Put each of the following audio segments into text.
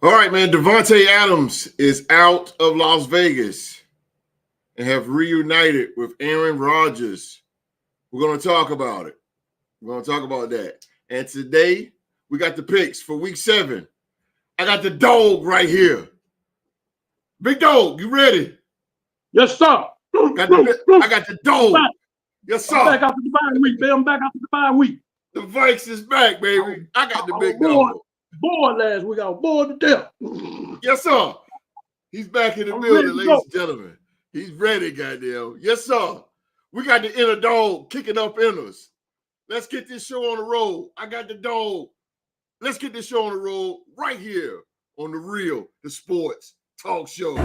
All right, man. Davante Adams is out of Las Vegas and have reunited with Aaron Rodgers. We're going to talk about it. We're going to talk about that. And today, we got the picks for week 7. I got the dog right here. Big dog, you ready? Yes, sir. I got the dog. Yes, sir. I'm back after the bye week, baby. I'm back after the bye week. The Vikes is back, baby. I got the big dog. Bored last week. I was bored to death. Yes, sir. He's back in the building, ladies and gentlemen. He's ready, goddamn. Yes, sir. We got the inner dog kicking up in us. Let's get this show on the road. I got the dog. Let's get this show on the road right here on The Real, the Sports Talk Show.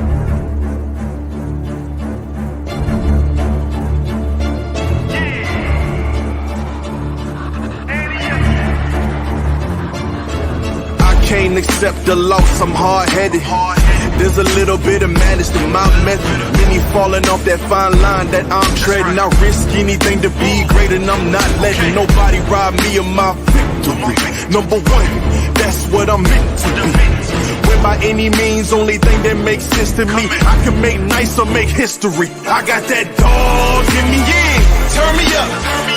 Can't accept the loss, I'm hard-headed. There's a little bit of madness to my method. Many falling off that fine line that I'm treading. I risk anything to be great, and I'm not letting nobody rob me of my victory. Number one, that's what I'm meant to be. When by any means, only thing that makes sense to me, I can make nice or make history. I got that dog in me, yeah. Turn me up,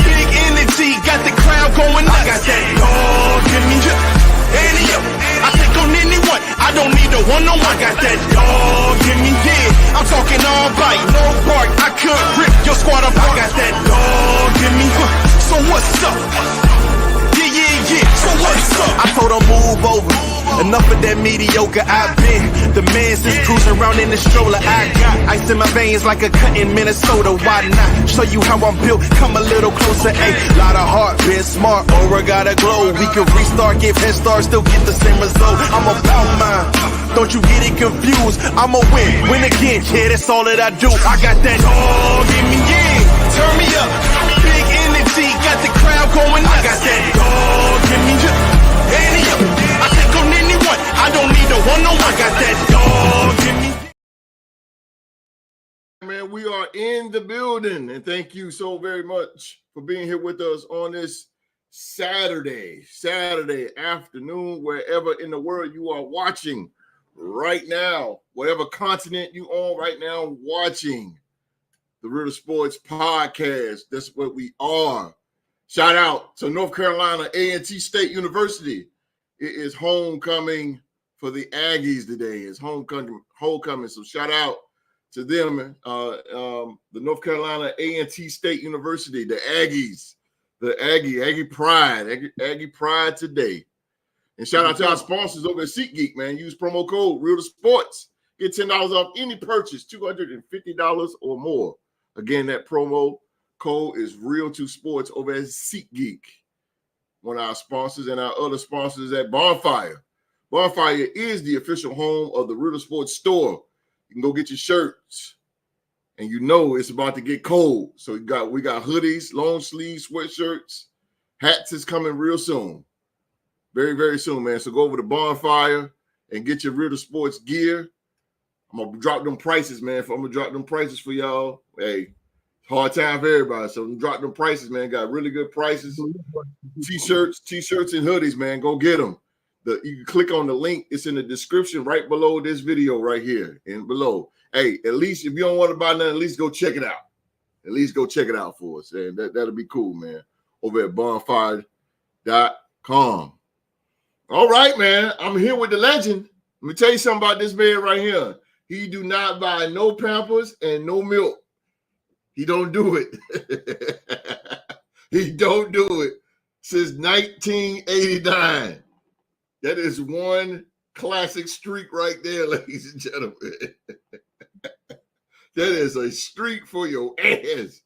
big energy, got the crowd going nuts. I got that dog in me, yeah. I take on anyone, I don't need a one-on-one. I got that dog in me, yeah. I'm talking all bite, no bark, I could rip your squad apart. I got that dog in me, so what's up? Yeah, so what's up? I told her move over, enough of that mediocre. I've been the man since cruising around in the stroller. I got ice in my veins like a cut in Minnesota. Why not show you how I'm built? Come a little closer, ayy. Lot of heart, been smart, aura gotta glow. We can restart, give head start, still get the same result. I'm about mine, don't you get it confused. I'ma win again, yeah, that's all that I do. I got that dog in me, yeah. Turn me up, big energy, got the crowd going nuts. I got that dog in me, yeah. I take on anyone, I don't need a one-on-one. I got that dog in me. Man, we are in the building, and thank you so very much for being here with us on this Saturday afternoon, wherever in the world you are watching right now, whatever continent you on right now watching the Real Sports Podcast. That's what we are. Shout out to North Carolina A&T State University. It is homecoming for the Aggies today. It's homecoming. So shout out to them, the North Carolina A&T State University, the Aggies, the Aggie Pride, Aggie Pride today. And shout out to our sponsors over at SeatGeek, man. Use promo code Real to Sports. Get $10 off any purchase, $250 or more. Again, that promo code is Real to Sports over at SeatGeek. One of our sponsors, and our other sponsors at Bonfire. Bonfire is the official home of the Real Sports store. You can go get your shirts, and you know it's about to get cold. So we got hoodies, long sleeve sweatshirts, hats is coming real soon. Very, very soon, man. So go over to Bonfire and get your Real Sports gear. I'm going to drop them prices, man. I'm going to drop them prices for y'all. Hey, hard time for everybody. So drop them prices, man. Got really good prices. T-shirts and hoodies, man. Go get them. You can click on the link. It's in the description right below this video right here and below. Hey, at least if you don't want to buy nothing, at least go check it out. At least go check it out for us. And that'll be cool, man. Over at bonfire.com. All right, man. I'm here with the legend. Let me tell you something about this man right here. He do not buy no Pampers and no milk. He don't do it. He don't do it since 1989. That is one classic streak right there, ladies and gentlemen. That is a streak for your ass.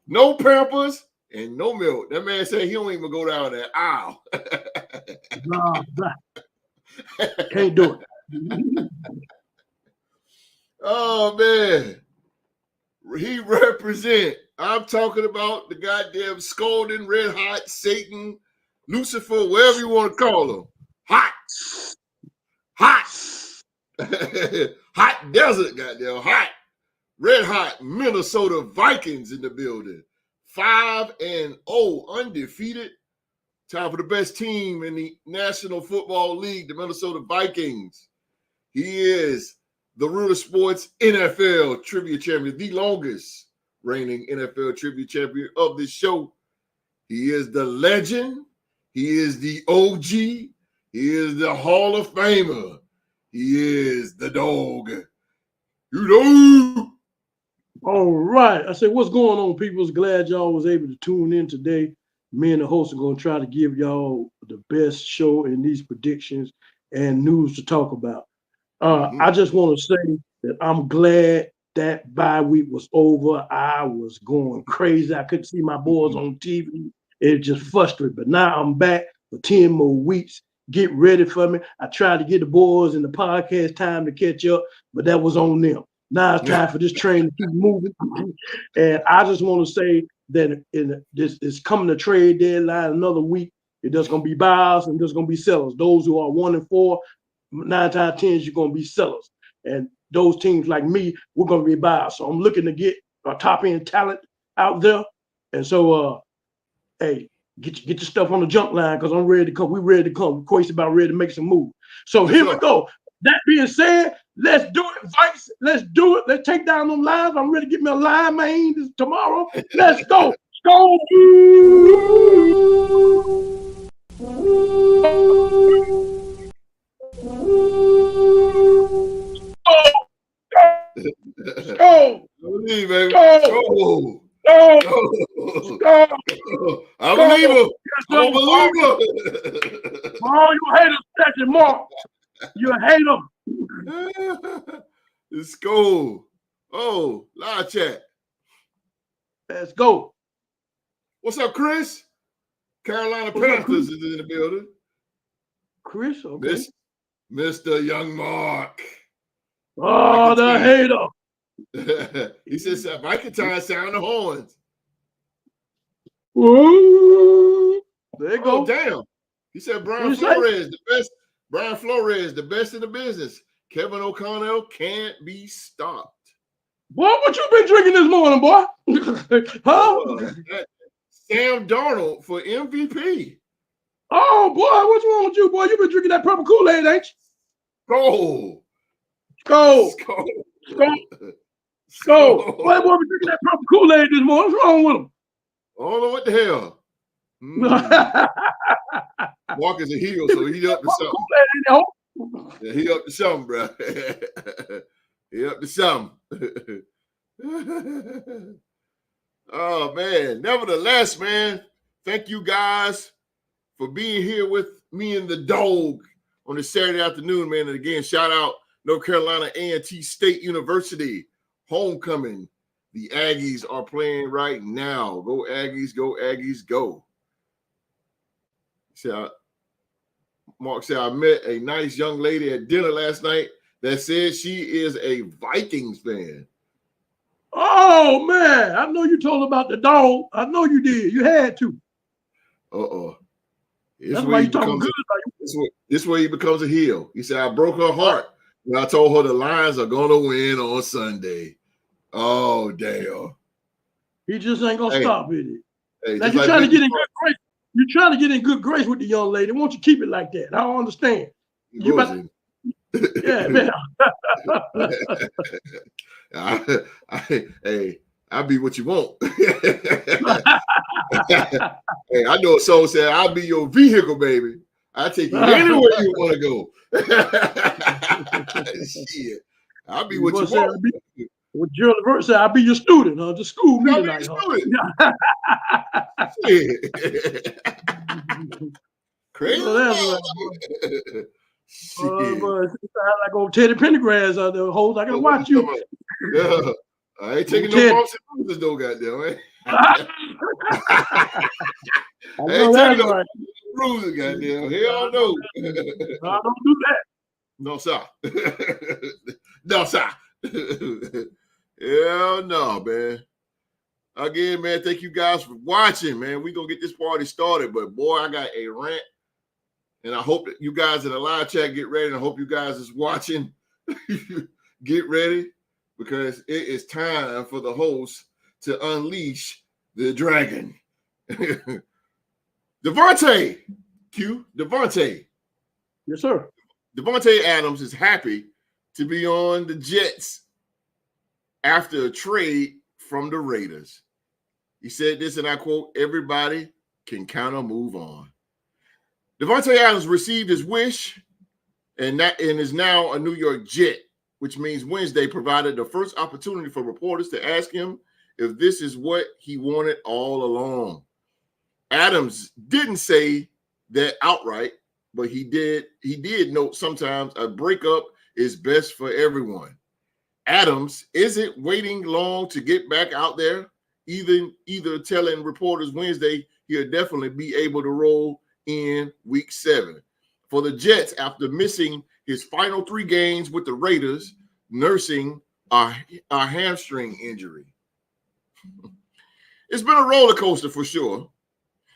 No Pampers and no milk. That man said he don't even go down that aisle. Can't do it. Oh, man. He represent. I'm talking about the goddamn scalding, red hot, Satan, Lucifer, whatever you want to call him. Hot. Hot desert, goddamn. Hot. Red hot Minnesota Vikings in the building. 5-0, undefeated. Time for the best team in the National Football League, the Minnesota Vikings. He is the Ruler Sports NFL Trivia Champion, the longest reigning NFL Trivia Champion of the show. He is the legend. He is the OG. He is the Hall of Famer. He is the dog. Q-Dogg. All right. I said, what's going on, people? Glad y'all was able to tune in today. Me and the host are going to try to give y'all the best show in these predictions and news to talk about. I just want to say that I'm glad that bye week was over. I was going crazy. I couldn't see my boys on TV. It just frustrated. But now I'm back for 10 more weeks. Get ready for me. I tried to get the boys in the podcast time to catch up, but that was on them. Now it's time for this train to keep moving. And I just want to say that this is coming to trade deadline another week. There's going to be buyers and there's going to be sellers. Those who are 1-4, 9 times 10, you're going to be sellers. And those teams like me, we're going to be buyers. So I'm looking to get a top-end talent out there. And so, hey, get your stuff on the jump line because I'm ready to come. We're ready to come. We're crazy about ready to make some moves. So here we go. That being said, let's do it, Vice. Let's do it. Let's take down them lines. I'm ready to get me a line, man, tomorrow. Let's go. Go. Go. Believe, baby. Go. I believe him. I'm a believer. Oh, you hate him, Station Mark. You hate him. Let's go. Oh, live chat. Let's go. What's up, Chris? Carolina Panthers is in the building. Chris, okay. Mr. Young Mark. Oh, the hater. He says, Mike time sound the horns. Ooh, there you go. Oh, damn. He said Brian Flores, the best. Brian Flores, the best in the business. Kevin O'Connell can't be stopped. Boy, what you been drinking this morning, boy? Huh? Sam Darnold for MVP. Oh, boy, what's wrong with you, boy? You been drinking that purple Kool-Aid, ain't you? Go. Boy, boy, been drinking that purple Kool-Aid this morning. What's wrong with him? I don't know what the hell. Mark is a heel, so he up to something. Yeah, he up to something, bro. He up to something. Oh, man. Nevertheless, man, thank you guys for being here with me and the dog on this Saturday afternoon, man. And again, shout out North Carolina A&T State University homecoming. The Aggies are playing right now. Go Aggies, go Aggies, go. Mark said, I met a nice young lady at dinner last night that said she is a Vikings fan. Oh, man. I know you told about the dog. I know you did. You had to. That's why you talking good about you. This way he becomes a heel. He said, I broke her heart when I told her the Lions are going to win on Sunday. Oh, damn. He just ain't going to stop with it. Hey, now, you're trying to get in good grace. You're trying to get in good grace with the young lady. Won't you keep it like that? I don't understand. Yeah, man. Hey, I'll be what you want. Hey, I know a soul said, I'll be your vehicle, baby. I'll take you anywhere you want to go. Shit. I'll be what you want. Well, Gerald Levert said, I'll be your student, to school me tonight. Crazy. Like old Teddy Pendergrass out there, hoes. I gotta watch you. Yeah. I ain't taking no bumps and bruises, though, goddamn, man. I ain't taking no bruises, goddamn. Hell no. I don't do that. No, sir. No, sir. Hell no, man. Again, man, thank you guys for watching, man. We're going to get this party started, but boy, I got a rant, and I hope that you guys in the live chat get ready, and I hope you guys is watching. Get ready, because it is time for the host to unleash the dragon. Davante. Yes, sir. Davante Adams is happy to be on the Jets after a trade from the Raiders. He said this, and I quote, "Everybody can kind of move on." Davante Adams received his wish and is now a New York Jet, which means Wednesday provided the first opportunity for reporters to ask him if this is what he wanted all along. Adams didn't say that outright, but he did note sometimes a breakup is best for everyone. Adams isn't waiting long to get back out there, either telling reporters Wednesday he'll definitely be able to roll in week 7. For the Jets, after missing his final 3 games with the Raiders, nursing a hamstring injury. It's been a roller coaster for sure.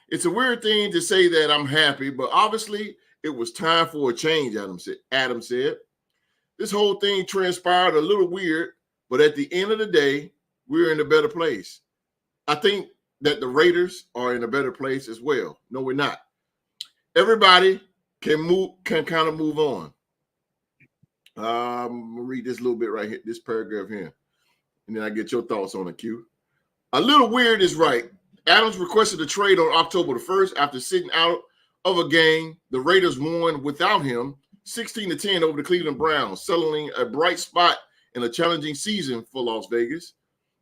It's a weird thing to say that I'm happy, but obviously it was time for a change, Adams said. This whole thing transpired a little weird, but at the end of the day, we're in a better place. I think that the Raiders are in a better place as well. No, we're not. Everybody can kind of move on. I'm going to read this little bit right here, this paragraph here, and then I get your thoughts on it, Q. A little weird is right. Adams requested a trade on October the 1st after sitting out of a game. The Raiders won without him 16-10 over the Cleveland Browns, settling a bright spot in a challenging season for Las Vegas.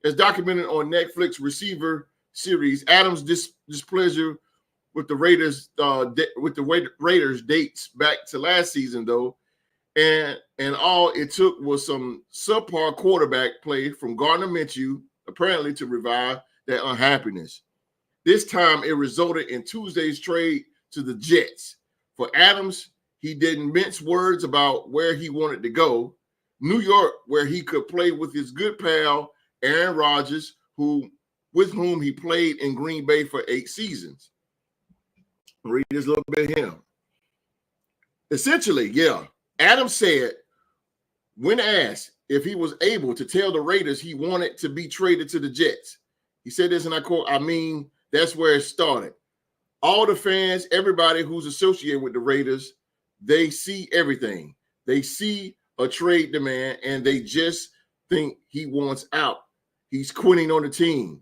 As documented on Netflix receiver series, Adams' displeasure with the Raiders dates back to last season, though, and all it took was some subpar quarterback play from Gardner Minshew, apparently, to revive that unhappiness. This time, it resulted in Tuesday's trade to the Jets. For Adams, he didn't mince words about where he wanted to go. New York, where he could play with his good pal, Aaron Rodgers, with whom he played in Green Bay for 8 seasons. Read this little bit here. Essentially, yeah, Adams said, when asked if he was able to tell the Raiders he wanted to be traded to the Jets, he said this, and I quote, "I mean, that's where it started. All the fans, everybody who's associated with the Raiders, they see everything. They see a trade demand, and they just think he wants out. He's quitting on the team.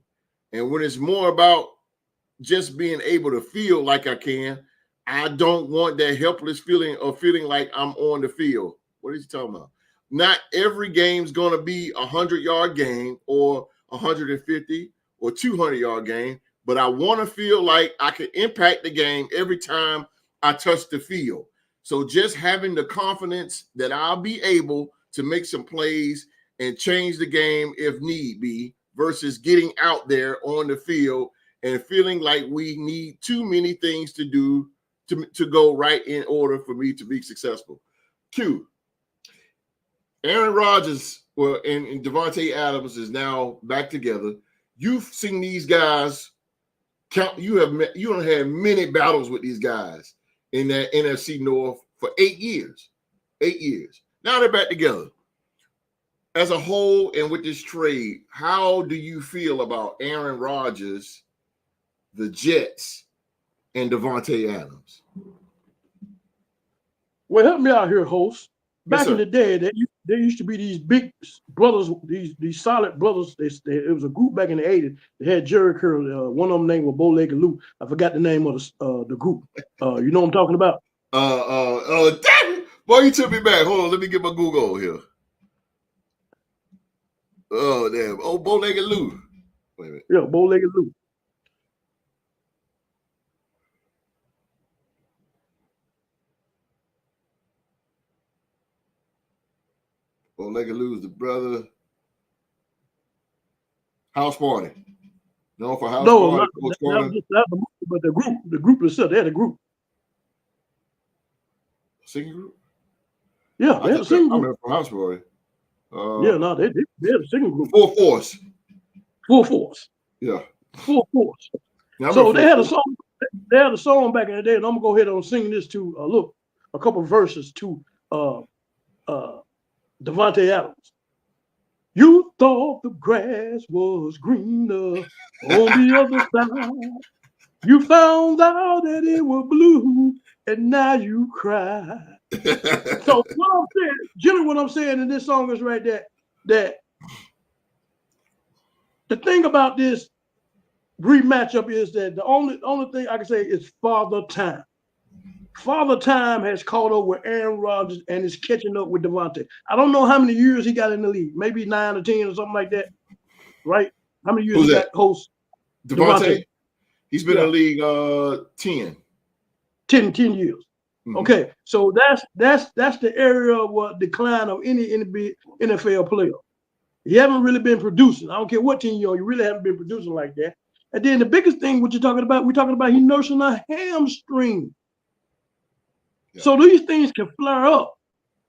And when it's more about just being able to feel like I can, I don't want that helpless feeling of feeling like I'm on the field." What is he talking about? Not every game's going to be a 100-yard game or 150 or 200-yard game, but I want to feel like I can impact the game every time I touch the field. So just having the confidence that I'll be able to make some plays and change the game if need be, versus getting out there on the field and feeling like we need too many things to do to go right in order for me to be successful. Q. Aaron Rodgers and Davante Adams is now back together. You've seen these guys count. You don't have many battles with these guys in that NFC North for 8 years. 8 years. Now they're back together. As a whole, and with this trade, how do you feel about Aaron Rodgers, the Jets, and Davante Adams? Well, help me out here, host. Back Yes, in the day, there used to be these big brothers, these solid brothers. It was a group back in the 80s. They had Jerry Curl. One of them name was Bow-Legged Lou. I forgot the name of the group. You know what I'm talking about? Damn it. Boy, you took me back. Hold on, let me get my Google here. Oh, damn. Oh, Bow-Legged Lou. Wait a minute. Yeah, Bow-Legged Lou. Bow-Legged Lou's the brother. House Party. No, for House No, Party. but the group itself, they had a group. Singing group? Yeah, they had a singing I group. remember from House Party. Yeah, no, they had a singing group. Full Force. Full Force. Yeah. Full Force. Now, So they had a song. They had a song back in the day, and I'm gonna go ahead and sing this to look a couple of verses to Davante Adams. You thought the grass was greener on the other side. You found out that it was blue, and now you cry. So what I'm saying, generally what I'm saying in this song is right that the thing about this rematchup is that the only thing I can say is Father Time. Father Time has caught up with Aaron Rodgers and is catching up with Davante. I don't know how many years he got in the league, maybe 9 or 10 or something like that, right? How many years Who's he that? got host? Davante. He's been in the league 10. 10 years. Mm-hmm. Okay, so that's the area of decline of any NFL player. You haven't really been producing. I don't care what team you're on, you really haven't been producing like that. And then the biggest thing, what you're talking about, we're talking about he nursing a hamstring. Yeah. So these things can flare up.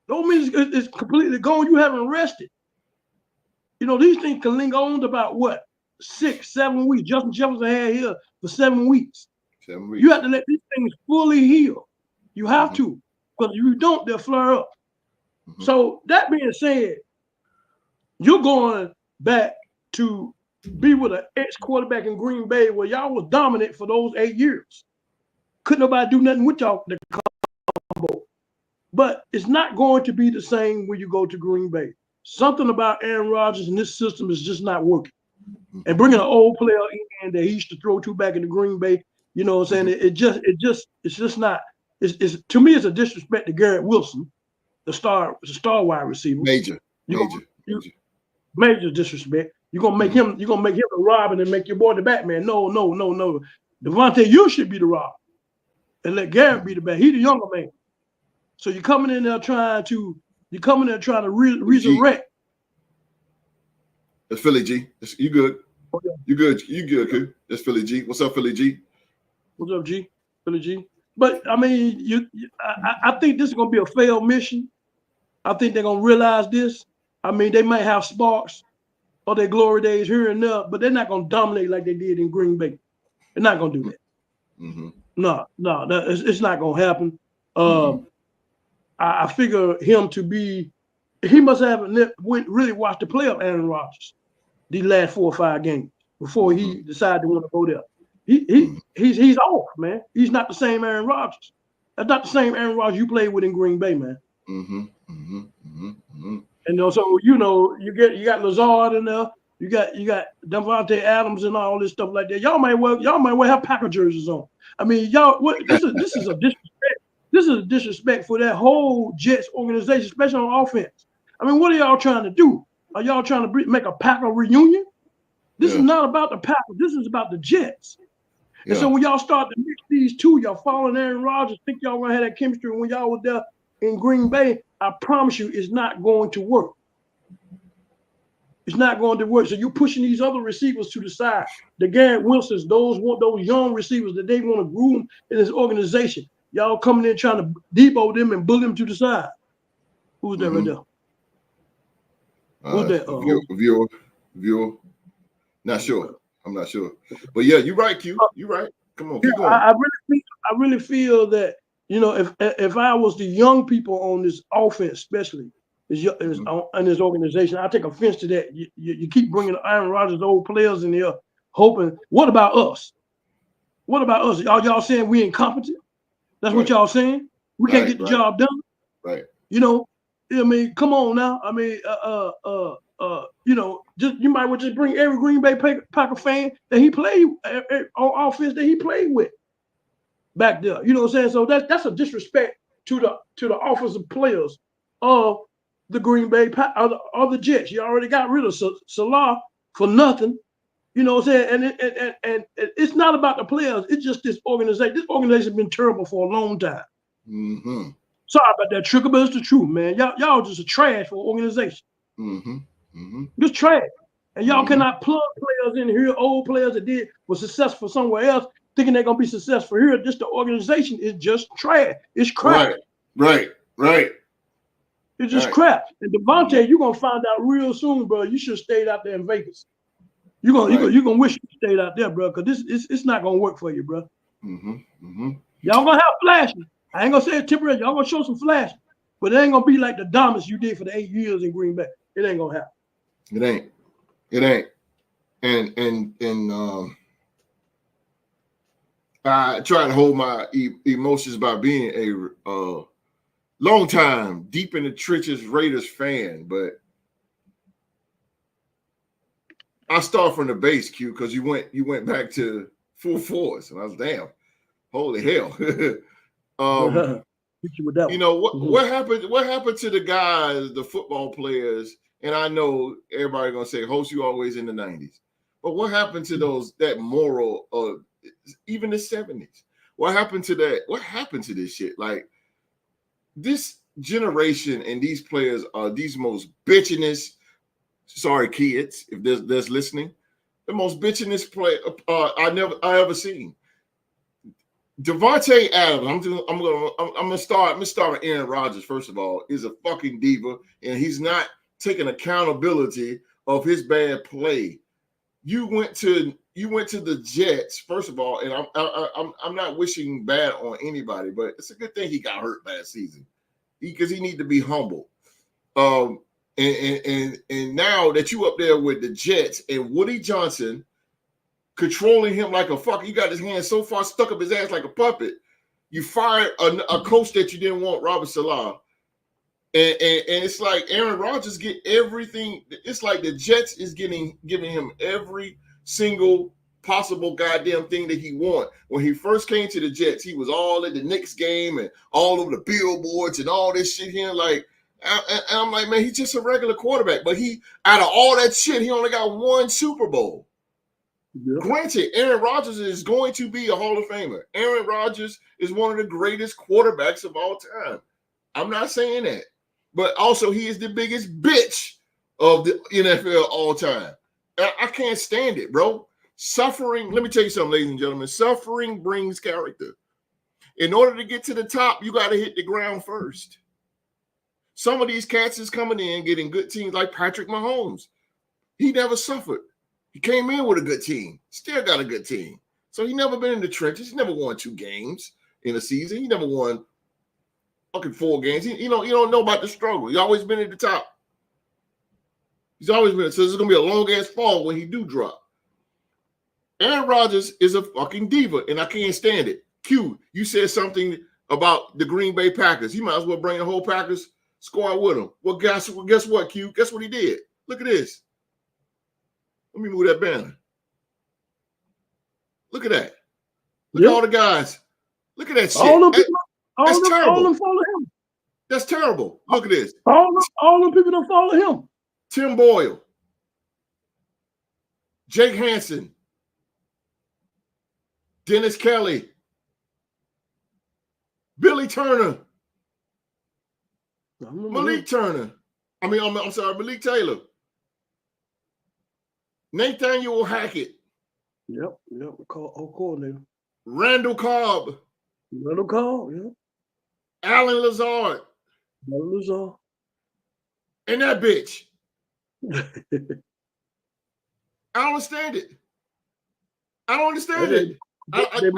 Don't mean it's completely gone. You haven't rested. You know, these things can linger on to about what? 6, 7 weeks. Justin Jefferson had here for 7 weeks. 7 weeks. You have to let these things fully heal. You have to. Because if you don't, they'll flare up. So that being said, you're going back to be with an ex-quarterback in Green Bay where y'all was dominant for those 8 years. Couldn't nobody do nothing with y'all the combo. But it's not going to be the same when you go to Green Bay. Something about Aaron Rodgers and this system is just not working. And bringing an old player in that he used to throw to back in the Green Bay, you know what I'm saying? It's just not. It's to me, it's a disrespect to Garrett Wilson, the star wide receiver. Major disrespect. You're gonna make him the Robin and make your boy the Batman. No. Davante, you should be the Robin. And let Garrett be the Bat. He's the younger man. So you're coming in there trying to resurrect. That's Philly G. You good. You good, kid. That's Philly G. What's up, Philly G? What's up, G? Philly G. But I mean, I think this is gonna be a failed mission. I think they're gonna realize this. I mean, they might have sparks of their glory days here and there, but they're not gonna dominate like they did in Green Bay. They're not gonna do that. No, it's not gonna happen. I figure him to be. He must have really watched the play of Aaron Rodgers these last 4 or 5 games before he decided to want to go there. He's off, man. He's not the same Aaron Rodgers. That's not the same Aaron Rodgers you played with in Green Bay, man. And so you got Lazard in there. You got Davante Adams and all this stuff like that. Y'all might well have Packer jerseys on. I mean, this is a disrespect. This is a disrespect for that whole Jets organization, especially on offense. I mean, what are y'all trying to do? Are y'all trying to make a Packer reunion? This is not about the Packers. This is about the Jets. And so when y'all start to mix these two, y'all following Aaron Rodgers, think y'all gonna have that chemistry when y'all was there in Green Bay. I promise you, it's not going to work. It's not going to work. So you're pushing these other receivers to the side. The Garrett Wilsons, those young receivers that they want to groom in this organization. Y'all coming in trying to depot them and bully them to the side. Who's that right there? Who's that? Viewer. Not sure. I'm not sure. But yeah, you're right, Q. You're right. Come on, keep going. I really feel that, you know, if I was the young people on this offense, especially in this organization, I take offense to that. You keep bringing Aaron Rodgers, old players in here, hoping. What about us? What about us? Y'all saying we incompetent? That's what y'all saying? We can't get the job done? Right. You know, I mean, come on now. I mean, you know, you might well just bring every Green Bay Packer fan that he played on offense that he played with back there. You know what I'm saying? So that's a disrespect to the offensive players of the Green Bay or the Jets. You already got rid of Salah for nothing. You know what I'm saying? And it's not about the players. It's just this organization. This organization has been terrible for a long time. Sorry about that, Tricker, but it's the truth, man. Y'all just a trash for an organization. Just trash. And y'all cannot plug players in here, old players that were successful somewhere else, thinking they're gonna be successful here. Just the organization is just trash. It's crap. Right. It's just crap. And Davante, you're gonna find out real soon, bro. You should have stayed out there in Vegas. You're gonna wish you stayed out there, bro, because it's not gonna work for you, bro. Y'all gonna have flashes. I ain't gonna say it's temporary. Y'all gonna show some flashes, but it ain't gonna be like the dominance you did for the 8 years in Green Bay. It ain't gonna happen. It ain't. And I try to hold my emotions by being a long time deep in the trenches Raiders fan, but I start from the base, Q, because you went back to full force, and I was damn, holy hell. You know what happened? What happened to the guys, the football players? And I know everybody gonna say, "Host, you always in the '90s," but what happened to that moral of even the '70s? What happened to that? What happened to this shit? Like this generation and these players are these most bitchinest. Sorry, kids, if there's listening, the most bitchinest play I ever seen. Davante Adams, I'm gonna start with Aaron Rodgers. First of all, is a fucking diva, and he's not taking accountability of his bad play. You went to the Jets, first of all, and I'm not wishing bad on anybody, but it's a good thing he got hurt last season because he need to be humble. And now that you up there with the Jets and Woody Johnson controlling him like a fuck, you got his hand so far stuck up his ass like a puppet. You fired a coach that you didn't want, Robert Saleh. And it's like Aaron Rodgers get everything. It's like the Jets is giving him every single possible goddamn thing that he want. When he first came to the Jets, he was all at the Knicks game and all over the billboards and all this shit here. Like, and I'm like, man, he's just a regular quarterback. But he, out of all that shit, he only got one Super Bowl. Yeah. Granted, Aaron Rodgers is going to be a Hall of Famer. Aaron Rodgers is one of the greatest quarterbacks of all time. I'm not saying that. But also, he is the biggest bitch of the NFL all time. I can't stand it, bro. Suffering, let me tell you something, ladies and gentlemen. Suffering brings character. In order to get to the top, you got to hit the ground first. Some of these cats is coming in getting good teams like Patrick Mahomes. He never suffered. He came in with a good team, still got a good team. So he never been in the trenches. He never won 2 games in a season. He never won fucking 4 games. You don't know about the struggle. He's always been at the top. He's always been. So it's going to be a long-ass fall when he do drop. Aaron Rodgers is a fucking diva, and I can't stand it. Q, you said something about the Green Bay Packers. He might as well bring the whole Packers squad with him. Well, guess what, Q? Guess what he did? Look at this. Let me move that banner. Look at that. Look at all the guys. Look at that shit. That's terrible. All them follow him. That's terrible. Look at this. All them people don't follow him. Tim Boyle. Jake Hansen. Dennis Kelly. Billy Turner. Malik Turner. I'm sorry, Malik Taylor. Nathaniel Hackett. Yep. Coordinator. Randall Cobb. Yep. Alan Lazard. And that bitch. I don't understand it. I don't understand it. I don't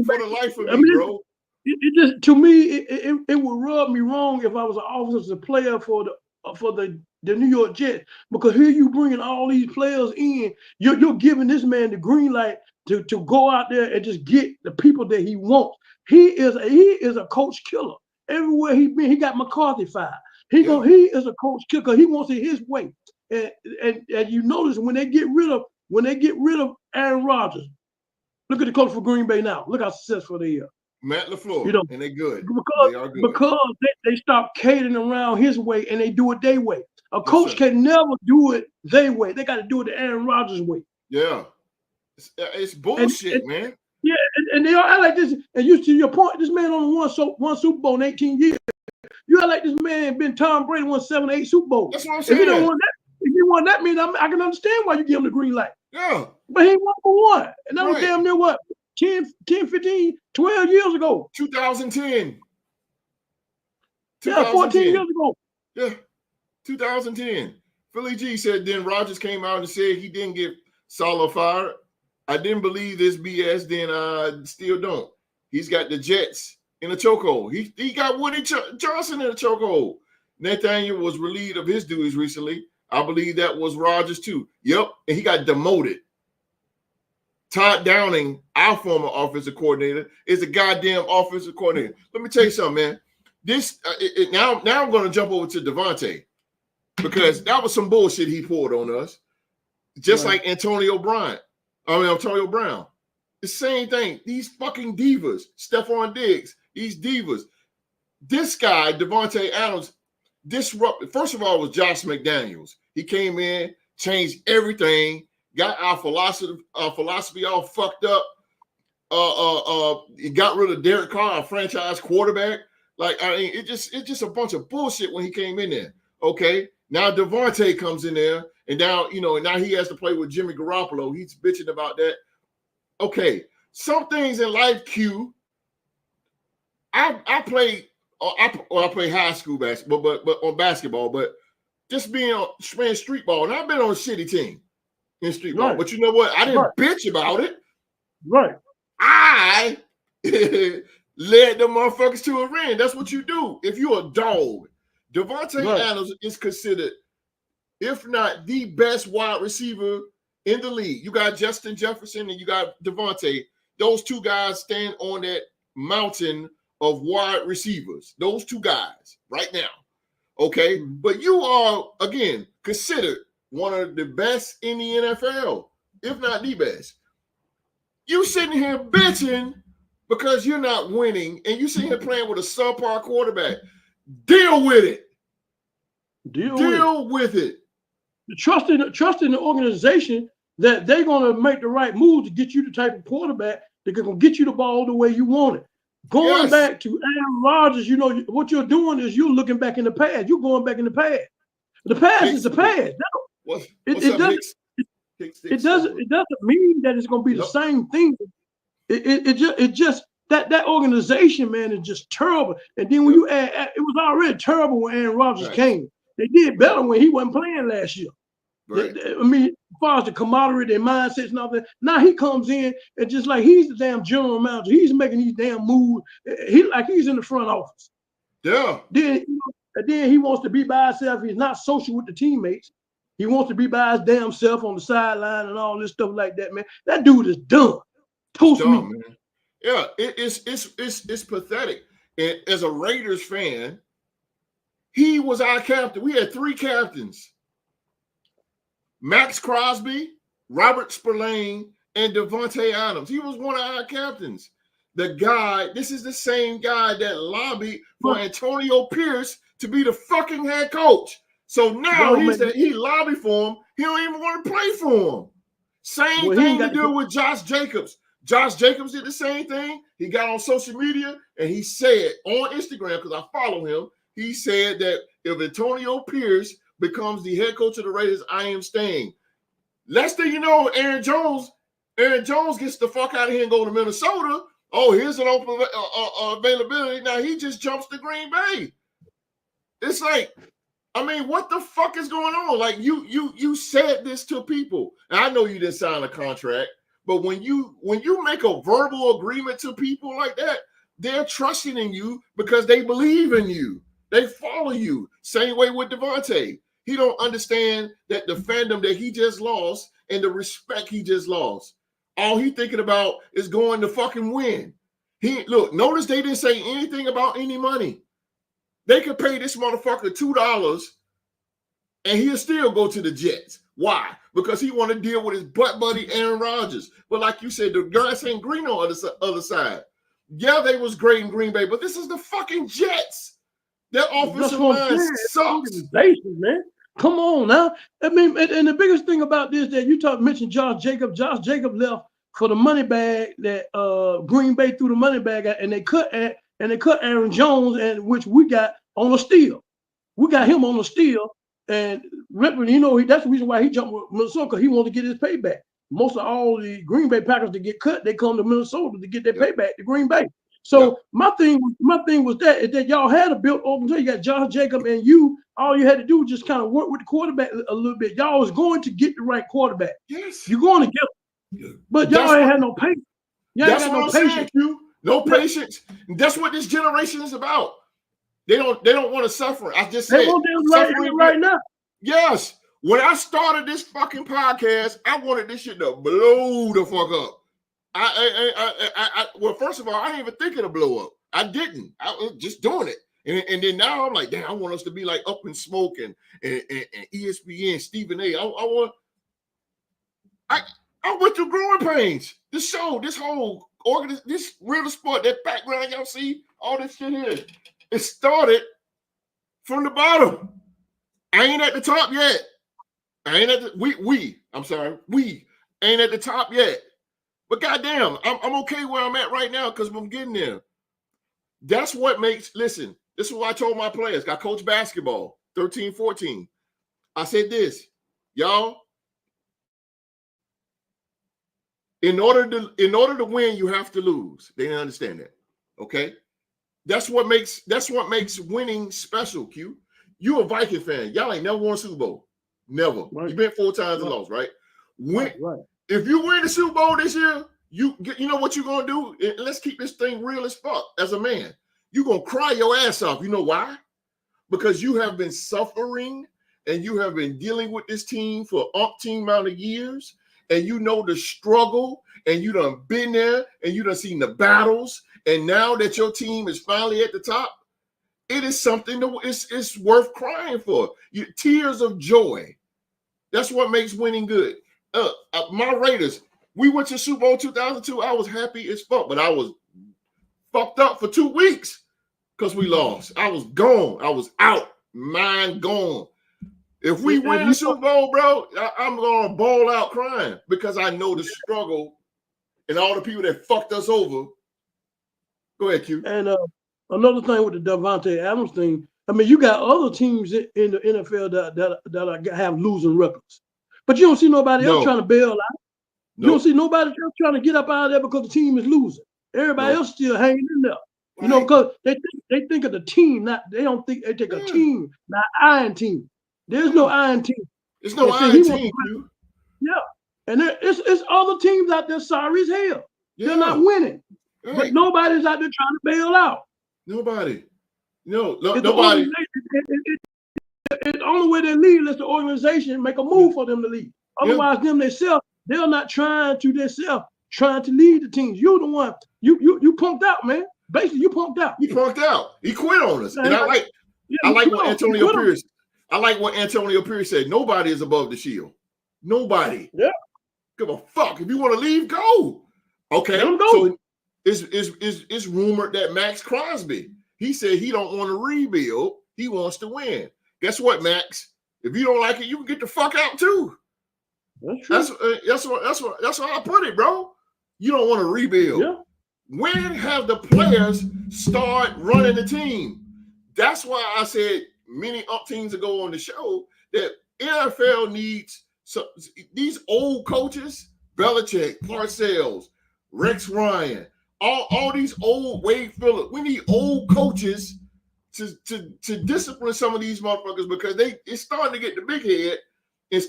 for the life of me, bro. It just, to me, it would rub me wrong if I was an offensive player for the New York Jets, because here you bringing all these players in, you're giving this man the green light to go out there and just get the people that he wants. He is a coach killer. Everywhere he been, he got McCarthy fired. He is a coach killer because he wants it his way. And you notice when they get rid of Aaron Rodgers, look at the coach for Green Bay now. Look how successful they are. Matt LaFleur, and they're good. They are good. Because they stop catering around his way and they do it their way. A coach can never do it their way. They got to do it the Aaron Rodgers way. Yeah. It's bullshit, man. Yeah, and they all act like this. And you to your point, this man only won Super Bowl in 18 years. You act like this man been Tom Brady won 7 or 8 Super Bowls. That's what I'm saying. If you want that, man, I can understand why you give him the green light. Yeah. But he won for one. And that was damn near what? 10, 15, 12 years ago. 2010. Yeah, 14 years ago. Yeah, 2010. Philly G said then Rodgers came out and said he didn't get Saleh fired. I didn't believe this BS, then I still don't. He's got the Jets in a chokehold. He got Woody Johnson in a chokehold. Nathaniel was relieved of his duties recently. I believe that was Rodgers too. Yep, and he got demoted. Todd Downing, our former offensive coordinator, is a goddamn offensive coordinator. Let me tell you something, man. this now I'm going to jump over to Davante because that was some bullshit he pulled on us, just like Antonio Brown. The same thing. These fucking divas, Stephon Diggs, these divas. This guy, Davante Adams, disrupted. First of all, it was Josh McDaniels. He came in, changed everything, got our philosophy all fucked up. He got rid of Derek Carr, our franchise quarterback. Like, I mean, it's just a bunch of bullshit when he came in there. Okay, now Davante comes in there, and now now he has to play with Jimmy Garoppolo. He's bitching about that. Okay, some things in life, Q. I play high school basketball, but on basketball, but just playing street ball, and I've been on a shitty team in street ball. But you know what? I didn't bitch about it. Right. I led the motherfuckers to a ring. That's what you do. If you're a dog, Davante Adams is considered, if not the best wide receiver in the league. You got Justin Jefferson and you got Davante. Those two guys stand on that mountain of wide receivers. Those two guys right now. Okay. But you are, again, considered one of the best in the NFL, if not the best. You sitting here bitching because you're not winning, and you sitting here playing with a subpar quarterback. Deal with it. Deal with it. Trusting the organization that they're going to make the right move to get you the type of quarterback that can get you the ball the way you want it. Going back to Aaron Rodgers, what you're doing is you're looking back in the past. You're going back in the past. The past is the past. It doesn't mean that it's going to be the same thing. It just that organization, man, is just terrible. And then when you add, it was already terrible when Aaron Rodgers came. They did better when he wasn't playing last year. Right. I mean, as far as the camaraderie, their mindsets and all that. Now he comes in and just like he's the damn general manager. He's making these damn moves. He's in the front office. Yeah. Then he wants to be by himself. He's not social with the teammates. He wants to be by his damn self on the sideline and all this stuff like that, man. That dude is dumb. Toast me. Man. Yeah, it's pathetic. And as a Raiders fan, he was our captain. We had 3 captains. Max Crosby, Robert Spillane, and Davante Adams. He was one of our captains. This is the same guy that lobbied for Antonio Pierce to be the fucking head coach. So now he lobbied for him. He don't even want to play for him. Same thing to do with Josh Jacobs. Josh Jacobs did the same thing. He got on social media and he said on Instagram, because I follow him, he said that if Antonio Pierce becomes the head coach of the Raiders, I am staying. Last thing you know, Aaron Jones gets the fuck out of here and go to Minnesota. Oh, here's an open availability. Now he just jumps to Green Bay. It's like, I mean, what the fuck is going on? Like you said this to people. And I know you didn't sign a contract, but when you make a verbal agreement to people like that, they're trusting in you because they believe in you. They follow you. Same way with Davante. He don't understand that the fandom that he just lost and the respect he just lost. All he thinking about is going to fucking win. Notice they didn't say anything about any money. They could pay this motherfucker $2 and he'll still go to the Jets. Why? Because he want to deal with his butt buddy Aaron Rodgers. But like you said, the grass ain't green on the other side. Yeah, they was great in Green Bay, but this is the fucking Jets. Their offensive line sucks. Man. Come on now. I mean, and the biggest thing about this that you mentioned Josh Jacobs. Josh Jacobs left for the money bag that Green Bay threw the money bag at, and they cut Aaron Jones, and which we got on a steal. We got him on a steal, and that's the reason why he jumped with Minnesota, because he wanted to get his payback. Most of all the Green Bay Packers that get cut, they come to Minnesota to get their payback to Green Bay. So my thing was that y'all had a built organization. You got Josh Jacobs and you. All you had to do was just kind of work with the quarterback a little bit. Y'all was going to get the right quarterback. Yes, you're going to get him. But y'all ain't had no patience. That's what I'm saying, Q. No patience. That's what this generation is about. They don't want to suffer. I just said right now. Yes. When I started this fucking podcast, I wanted this shit to blow the fuck up. Well, first of all, I ain't even thinking to blow up. I didn't. I was just doing it. And then now I'm like, damn, I want us to be like Up in Smoke and ESPN, Stephen A. I went through growing pains. This show, this whole this real sport, that background y'all see, all this shit here, it started from the bottom. I ain't at the top yet. I ain't at the we ain't at the top yet. But goddamn, I'm okay where I'm at right now because I'm getting there. That's what makes, listen, this is what I told my players. I coach basketball, 13, 14. I said this, y'all, in order to win, you have to lose. They didn't understand that. Okay? That's what makes winning special, Q. You a Viking fan. Y'all ain't never won a Super Bowl. Never. Right. You've been 4 times and lost, right? Right. If you win the Super Bowl this year, you know what you're gonna do? And let's keep this thing real as fuck as a man. You're gonna cry your ass off. You know why? Because you have been suffering and you have been dealing with this team for umpteen amount of years, and you know the struggle, and you done been there, and you done seen the battles, and now that your team is finally at the top, it is something that it's worth crying for. Tears of joy. That's what makes winning good. My Raiders, we went to Super Bowl 2002. I was happy as fuck, but I was fucked up for 2 weeks because we lost. I was gone. I was out. Mind gone. If we win the Super Bowl, bro, I'm going to ball out crying because I know the struggle and all the people that fucked us over. Go ahead, Q. And another thing with the Davante Adams thing, I mean, you got other teams in the NFL that have losing records. But you don't see nobody else trying to bail out. You don't see nobody else trying to get up out of there because the team is losing. Everybody else still hanging in there. Right. You know, because they think of the team, they don't think they take a team, not iron team. There's no iron team. There's no iron team. Yeah. And it's other teams out there sorry as hell. Yeah. They're not winning. Right. But nobody's out there trying to bail out. Nobody. Nobody. It's the only way they leave is the organization make a move for them to leave. Otherwise, them themselves, they're not trying to lead the teams. You're the one. You punked out, man. Basically, you punked out. He punked out. He quit on us. And I like what Antonio Pierce. I like what Antonio Pierce said. Nobody is above the shield. Nobody. Yeah. Give a fuck. If you want to leave, go. Okay. Let him go. So it's rumored that Max Crosby, he said he don't want to rebuild. He wants to win. Guess what, Max? If you don't like it, you can get the fuck out too. That's what I put it, bro. You don't want to rebuild. Yeah. When have the players start running the team? That's why I said many teams ago on the show that NFL needs these old coaches, Belichick, Parcells, Rex Ryan, all these old Wade Phillips. We need old coaches to discipline some of these motherfuckers because it's starting to get the big head and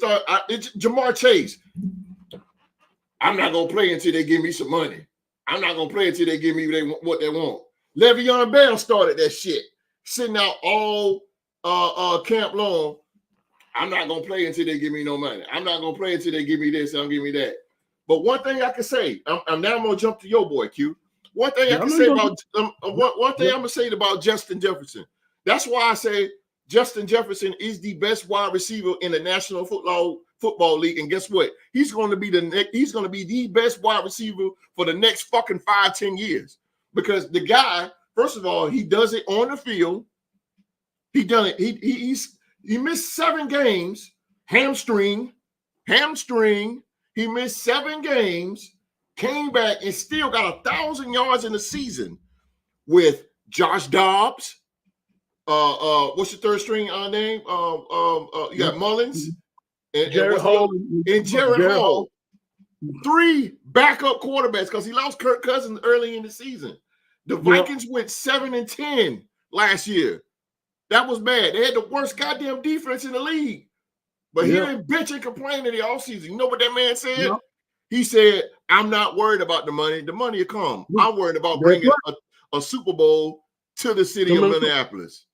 it's Jamar Chase. I'm not gonna play until they give me some money. I'm not gonna play until they give me what they want. Le'Veon Bell started that shit, sitting out all camp long. I'm not gonna play until they give me no money. I'm not gonna play until they give me this and give me that. But one thing I can say, I'm now gonna jump to your boy Q. One thing I can say about one thing I'm gonna say about Justin Jefferson. That's why I say Justin Jefferson is the best wide receiver in the National Football League. And guess what? He's going to be the best wide receiver for the next fucking 5-10 years. Because the guy, first of all, he does it on the field. He done it. He missed 7 games, hamstring. He missed 7 games, came back and still got 1,000 yards in the season with Josh Dobbs. What's your third string name? You got Mullins and Jared Hall. 3 backup quarterbacks because he lost Kirk Cousins early in the season. The Vikings went 7-10 last year. That was bad. They had the worst goddamn defense in the league. But he didn't bitch and complain in the offseason. You know what that man said? Yep. He said, I'm not worried about the money. The money will come. I'm worried about bringing a Super Bowl to the city of Minneapolis.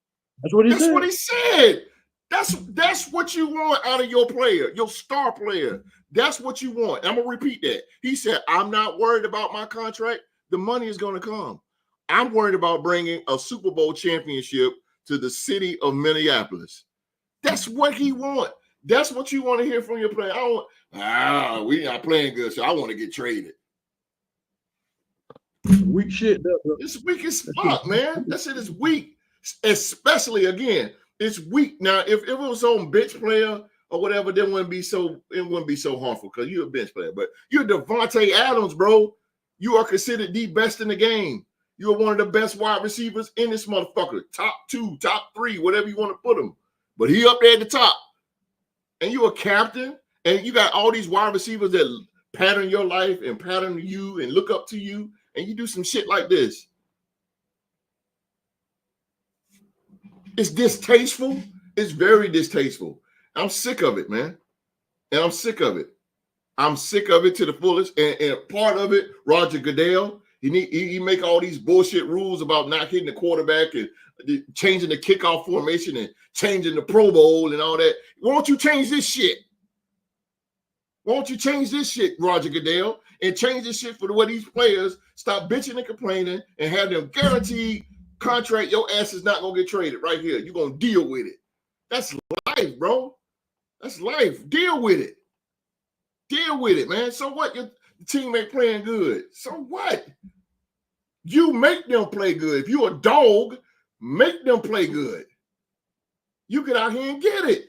That's what he said. That's what you want out of your player, your star player. That's what you want. I'm going to repeat that. He said, I'm not worried about my contract. The money is going to come. I'm worried about bringing a Super Bowl championship to the city of Minneapolis. That's what he wants. That's what you want to hear from your player. We not playing good, so I want to get traded. Weak shit. It's weak as fuck, man. That shit is weak. Especially, again, it's weak. Now, if it was some bench player or whatever, then it wouldn't be so harmful because you're a bench player. But you're Davante Adams, bro. You are considered the best in the game. You're one of the best wide receivers in this motherfucker. Top 2, top 3, whatever you want to put him. But he up there at the top. And you're a captain, and you got all these wide receivers that pattern your life and pattern you and look up to you, and you do some shit like this. It's distasteful. It's very distasteful. I'm sick of it, man. And I'm sick of it. I'm sick of it to the fullest. And part of it, Roger Goodell, he make all these bullshit rules about not hitting the quarterback and changing the kickoff formation and changing the Pro Bowl and all that. Why don't you change this shit? Why don't you change this shit, Roger Goodell, and change this shit for the way these players stop bitching and complaining and have them guaranteed contract? Your ass is not going to get traded right here. You're going to deal with it. That's life, bro. That's life. Deal with it. Deal with it, man. So what? Your teammate playing good. So what? You make them play good. If you're a dog, make them play good. You get out here and get it.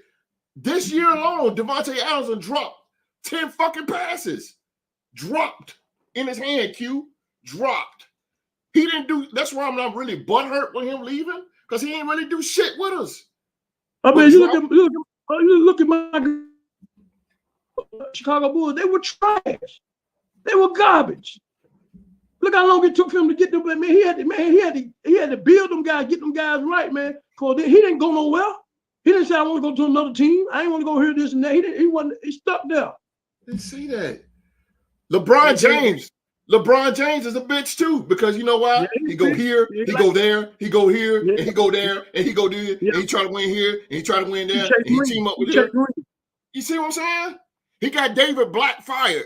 This year alone, Davante Adams will drop 10 fucking passes. Dropped in his hand, Q. Dropped. He didn't do, that's why I'm not really butthurt with him leaving, because he didn't really do shit with us. I mean, you look at my Chicago Bulls, they were trash. They were garbage. Look how long it took for him to get them. Man, he had to build them guys, get them guys right, man. He didn't go nowhere. He didn't say I want to go to another team. I ain't want to go here, this and that. He stuck there. Didn't see that. LeBron James is a bitch too, because you know why? Yeah, he go here, he go there, he go here, and he go there, and he go there, and he try to win here, and he try to win there, and he team up with there. You see what I'm saying? He got David Black fired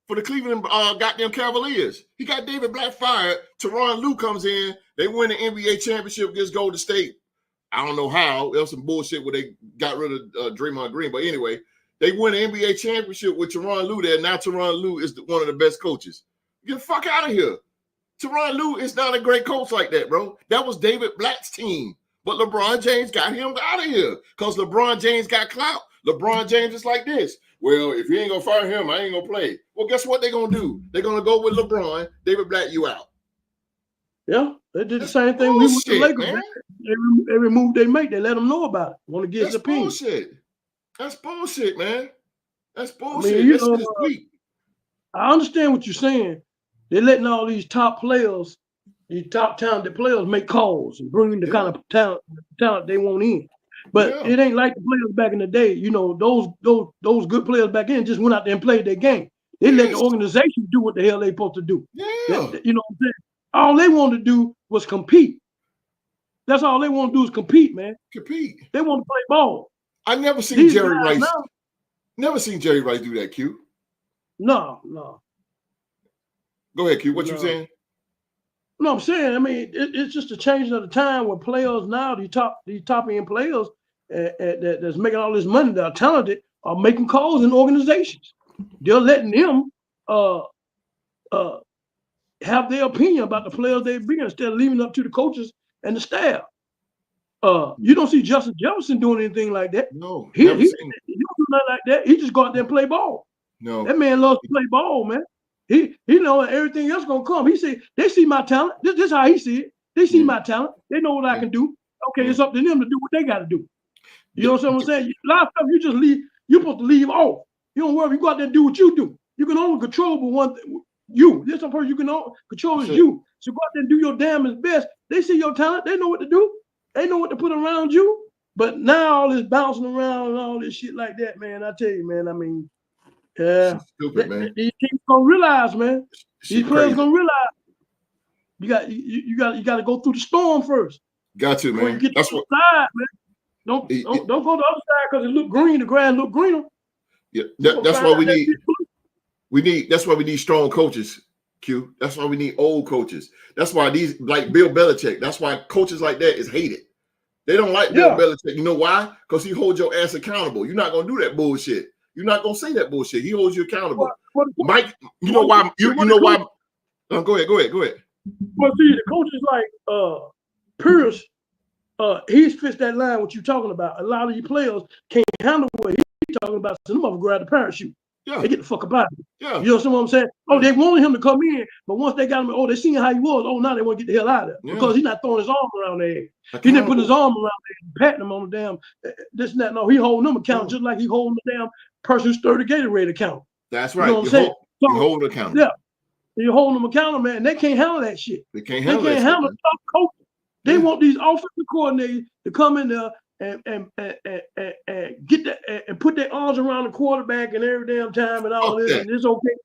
for the Cleveland goddamn Cavaliers. He got David Black fired. Tyronn Lue comes in. They win the NBA championship against Golden State. I don't know how. There was some bullshit where they got rid of Draymond Green. But anyway, they win the NBA championship with Tyronn Lue there. Now Tyronn Lue is one of the best coaches. Get the fuck out of here. Tyronn Lue is not a great coach like that, bro. That was David Black's team. But LeBron James got him out of here because LeBron James got clout. LeBron James is like this. Well, if you ain't going to fire him, I ain't going to play. Well, guess what they're going to do? They're going to go with LeBron. David Black, you out. Yeah, they did the same thing with the Lakers. Man. Every move they make, they let them know about it. Want to get his opinion. Bullshit. That's bullshit, man. That's bullshit. I mean, weak. I understand what you're saying. They're letting all these top players, these top talented players, make calls and bring the kind of talent they want in. But it ain't like the players back in the day. You know, those good players back then just went out there and played their game. They let the organization do what the hell they supposed to do. Yeah. You know what I'm saying? All they wanted to do was compete. That's all they want to do is compete, man. Compete. They want to play ball. I never seen Jerry Rice. Never seen Jerry Rice do that, Q. No. Go ahead, Q. What you saying? No, I'm saying, I mean, it's just a change of the time where players now, these top end players that's making all this money, that are talented, are making calls in organizations. They're letting them have their opinion about the players they bring instead of leaving it up to the coaches and the staff. You don't see Justin Jefferson doing anything like that. No, he don't do nothing like that. He just go out there and play ball. No, that man loves to play ball, man. He know everything else gonna come. He said they see my talent. This is how he see it. They see my talent. They know what I can do. Okay, it's up to them to do what they got to do. You know what I'm saying? A lot of stuff you just leave. You're supposed to leave off. You don't worry. You go out there and do what you do. You can only control but one thing. You. There's some person you can only control is you. So go out there and do your damn best. They see your talent. They know what to do. They know what to put around you. But now all this bouncing around and all this shit like that, man. I tell you, man. I mean, stupid, man. These teams gonna realize, man. These players gonna realize. You got to go through the storm first. Got to, man. That's what. Side, man. Don't go to the other side because it look green. The grass look greener. Yeah, that's why we need. That's why we need strong coaches, Q. That's why we need old coaches. That's why these like Bill Belichick. That's why coaches like that is hated. They don't like Bill Belichick. You know why? Because he holds your ass accountable. You're not gonna do that bullshit. You're not gonna say that bullshit. He holds you accountable. Mike, you know why? You know why? Go ahead. Well, see, the coaches like Pierce, he's fits that line. What you talking about? A lot of you players can't handle what he's talking about. So them motherfuckers grab the parachute. Yeah. They get the fuck about it. Yeah. You know what I'm saying? Oh, they wanted him to come in, but once they got him, they seen how he was. Oh, now they want to get the hell out of there because he's not throwing his arm around their head. He didn't put his arm around there, patting them on the damn this and that. No, he holding them accountable just like he holding the damn person who stirred the Gatorade account. That's right. You know what I'm saying? You hold them accountable. Yeah. You're holding them accountable, man. They can't handle that shit. They can't handle tough coaching. They want these offensive coordinators to come in there and get that and put their arms around the quarterback and every damn time and all this, and it's okay.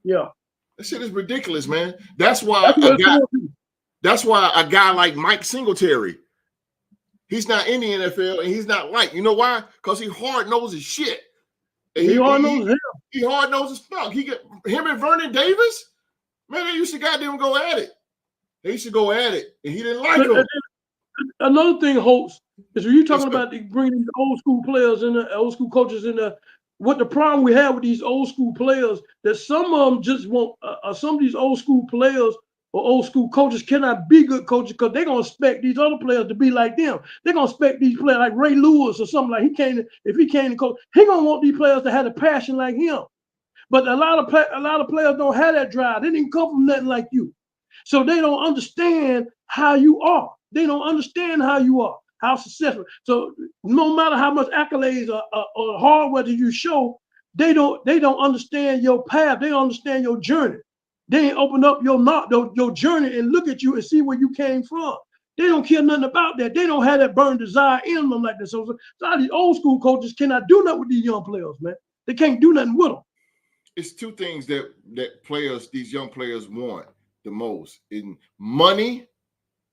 Yeah. That shit is ridiculous, man. That's why a guy like Mike Singletary, he's not in the NFL and he's not liked. You know why? Because he hard-nosed as shit. And he hard-nosed He hard-nosed as fuck. Him and Vernon Davis, man, they used to goddamn go at it. They used to go at it, and he didn't like them. Another thing, Holtz, is when you're talking about bringing these old school players in, the old school coaches in the. What the problem we have with these old school players, that some of them just won't, some of these old school players or old school coaches cannot be good coaches because they're going to expect these other players to be like them. They're going to expect these players like Ray Lewis or something like if he came to coach, he going to want these players to have a passion like him. But a lot of players don't have that drive. They didn't come from nothing like you. So they don't understand how you are. They don't understand how you are. How successful. So no matter how much accolades or hard work you show, they don't understand your path. They don't understand your journey. They ain't open up your journey and look at you and see where you came from. They don't care nothing about that. They don't have that burning desire in them like that. So these old school coaches cannot do nothing with these young players, man. They can't do nothing with them. It's two things that these young players want the most: in money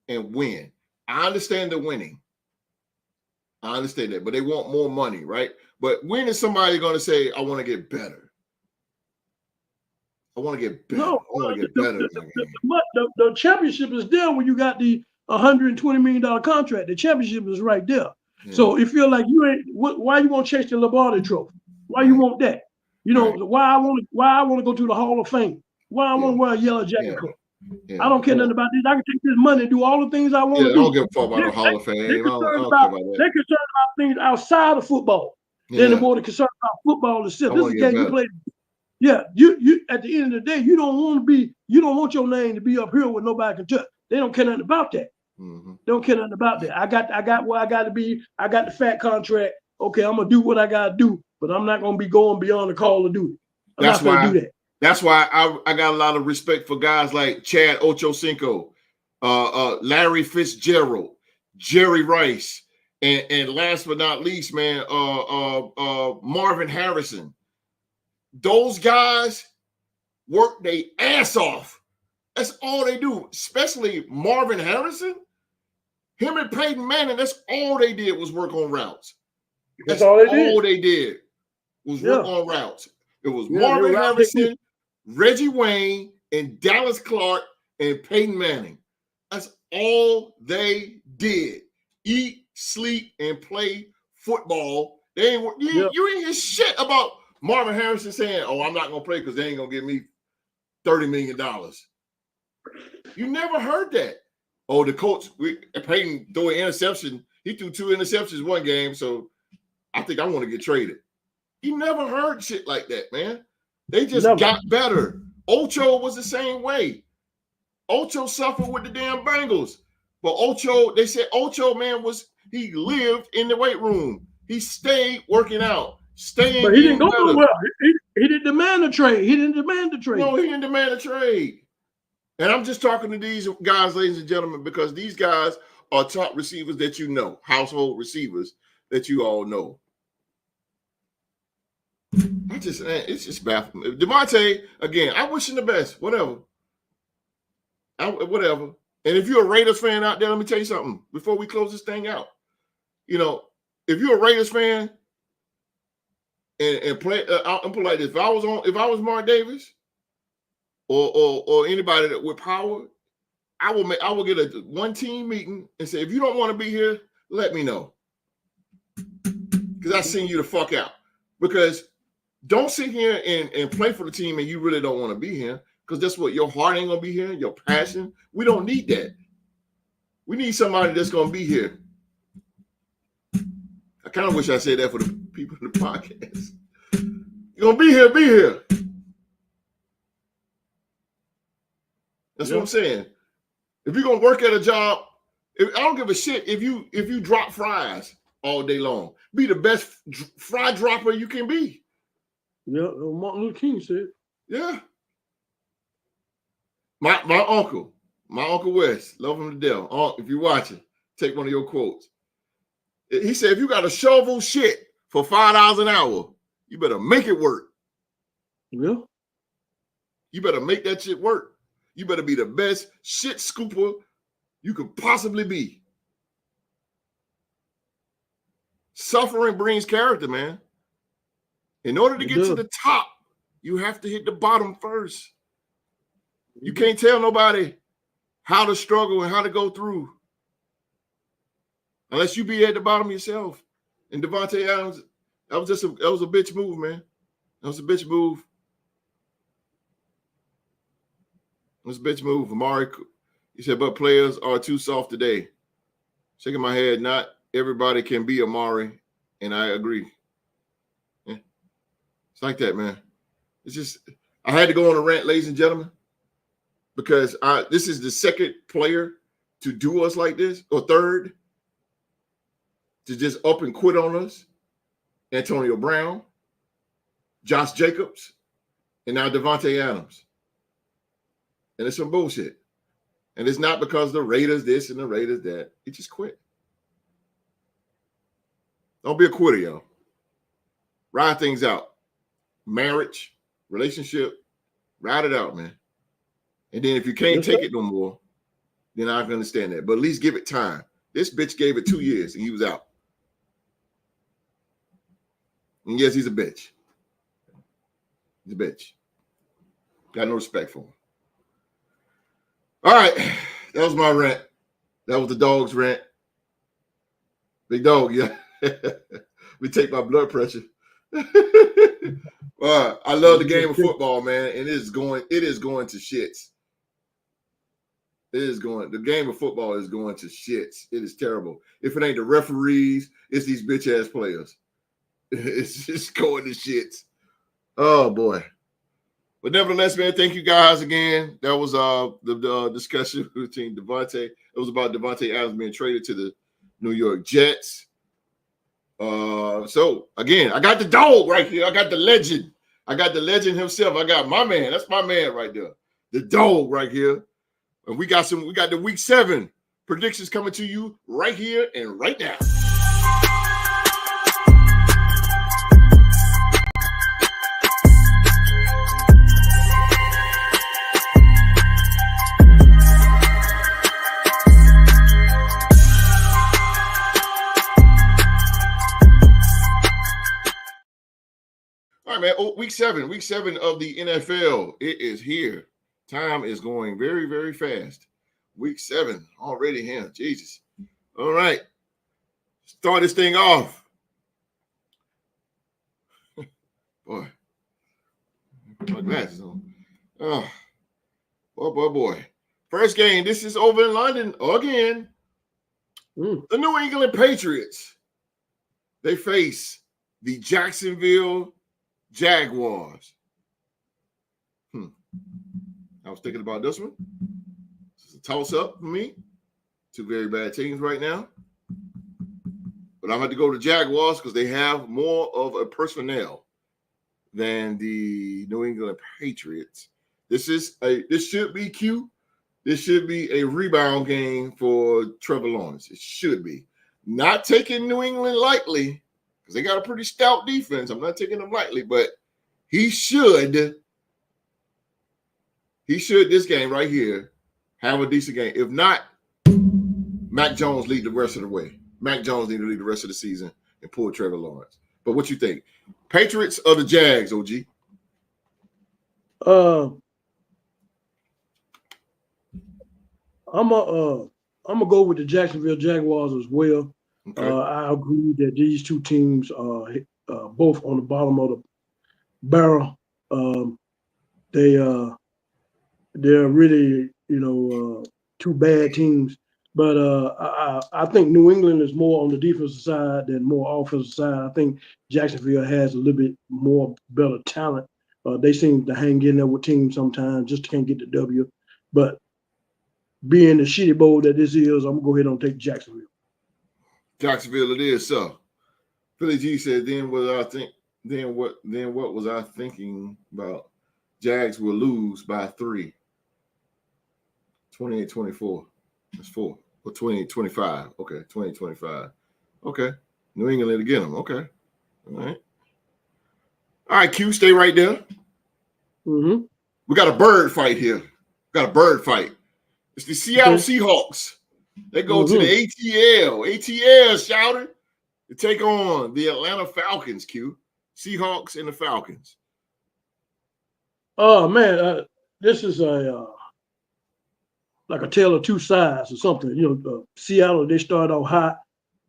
and win. I understand the winning. I understand that, but they want more money, right? But when is somebody going to say, I want to get better? I want to get better. No, I want to get better. The championship is there when you got the $120 million contract. The championship is right there. Yeah. So if you're like, you ain't, why you want to chase the Lombardi trophy? Why you want that? You know, why I want to go to the Hall of Fame? Why I want to wear a yellow jacket coat? Yeah. I don't care nothing about this. I can take this money and do all the things I want to do. I don't give a fuck about the Hall of Fame. They're concerned about things outside of football. Then the more concerned about football itself. This is a game you play. Yeah, you at the end of the day, you don't want your name to be up here where nobody can touch. They don't care nothing about that. Mm-hmm. They don't care nothing about that. I got where I got to be. I got the fat contract. Okay, I'm gonna do what I gotta do, but I'm not gonna be going beyond the call of duty. I'm not gonna do that. That's why I got a lot of respect for guys like Chad Ochocinco, Larry Fitzgerald, Jerry Rice, and last but not least, man, Marvin Harrison. Those guys work their ass off. That's all they do, especially Marvin Harrison. Him and Peyton Manning, that's all they did was work on routes. That's all they did was work on routes. It was Marvin Harrison, Reggie Wayne, and Dallas Clark, and Peyton Manning. That's all they did. Eat, sleep, and play football. You ain't hear shit about Marvin Harrison saying, oh, I'm not going to play because they ain't going to give me $30 million. You never heard that. Oh, the coach, Peyton threw an interception. He threw 2 interceptions one game, so I think I want to get traded. You never heard shit like that, man. They just got better. Ocho was the same way. Ocho suffered with the damn Bengals. But Ocho, they said Ocho, man, he lived in the weight room. He stayed working out. But he didn't go nowhere. He didn't demand a trade. No, he didn't demand a trade. And I'm just talking to these guys, ladies and gentlemen, because these guys are top receivers that you know, household receivers that you all know. It's just baffling. Davante, again, I wish him the best. Whatever. Whatever. And if you're a Raiders fan out there, let me tell you something before we close this thing out. You know, if you're a Raiders fan and play, I'm put like this. If I was Mark Davis, or anybody that with power, I will get a one team meeting and say, if you don't want to be here, let me know. Because I send you the fuck out. Because don't sit here and play for the team and you really don't want to be here. Because that's what your heart ain't gonna be here, your passion. We don't need that. We need somebody that's gonna be here. I kind of wish I said that for the people in the podcast. You're gonna be here, be here. That's what I'm saying. If you're gonna work at a job, I don't give a shit if you drop fries all day long. Be the best fry dropper you can be. Yeah, Martin Luther King said. Yeah. My uncle Wes, love him to death. If you're watching, take one of your quotes. He said, if you got to shovel shit for $5 an hour, you better make it work. Yeah. You better make that shit work. You better be the best shit scooper you could possibly be. Suffering brings character, man. In order to get to the top, you have to hit the bottom first. You can't tell nobody how to struggle and how to go through unless you be at the bottom yourself. And Davante Adams, that was a bitch move, man. That was a bitch move. It was a bitch move. Amari, he said, but players are too soft today. Shaking my head, not everybody can be Amari, and I agree. Yeah. It's like that, man. It's just, I had to go on a rant, ladies and gentlemen, because this is the second player to do us like this, or third, to just up and quit on us. Antonio Brown, Josh Jacobs, and now Davante Adams. And it's some bullshit. And it's not because the Raiders this and the Raiders that. He just quit. Don't be a quitter, y'all. Ride things out. Marriage, relationship, ride it out, man. And then if you can't take it no more, then I can understand that. But at least give it time. This bitch gave it 2 years and he was out. And yes, he's a bitch. He's a bitch. Got no respect for him. All right. That was my rant. That was the dog's rant. Big dog, yeah. We take my blood pressure. I love the game of football, man, and it is going to shits. The game of football is going to shits. It is terrible. If it ain't the referees, it's these bitch ass players. It's just going to shits. Oh boy. But nevertheless, man, thank you guys again. That was the discussion between Davante. It was about Davante Adams being traded to the New York Jets. So again, I got the dog right here. I got the legend. I got the legend himself. I got my man. That's my man right there. The dog right here. And we got the week 7 predictions coming to you right here and right now. All right, man. Week 7 of the NFL. It is here. Time is going very, very fast. Week 7 already here. Jesus. All right. Start this thing off. Boy. Put my glasses on. Oh, boy. First game. This is over in London again. The New England Patriots. They face the Jacksonville Jaguars. I was thinking about this one. It's a toss-up for me. 2 very bad teams right now. But I'm going to go to Jaguars because they have more of a personnel than the New England Patriots. This should be Q. This should be a rebound game for Trevor Lawrence. It should be. Not taking New England lightly because they got a pretty stout defense. I'm not taking them lightly, but he should this game right here have a decent game. If not, Mac Jones lead the rest of the way. Mac Jones need to lead the rest of the season and pull Trevor Lawrence. But what you think? Patriots or the Jags, OG? I'm gonna go with the Jacksonville Jaguars as well. Okay. I agree that these two teams are both on the bottom of the barrel. They're really, two bad teams. But I think New England is more on the defensive side than more offensive side. I think Jacksonville has a little bit more better talent. They seem to hang in there with teams sometimes, just can't get the W. But being the shitty bowl that this is, I'm gonna go ahead and take Jacksonville. Jacksonville it is. So Philly G said, then what was I thinking about? Jags will lose by 3. 28-24. That's 4. Or 28-25. Okay, 28-25. Okay. New England to get them. Okay. All right. All right, Q, stay right there. Mm-hmm. We got a bird fight here. It's the Seattle Seahawks. They go to the ATL shouting to take on the Atlanta Falcons, Q. Seahawks and the Falcons. Oh man, this is like a tale of two sides or something. Seattle, they started off hot,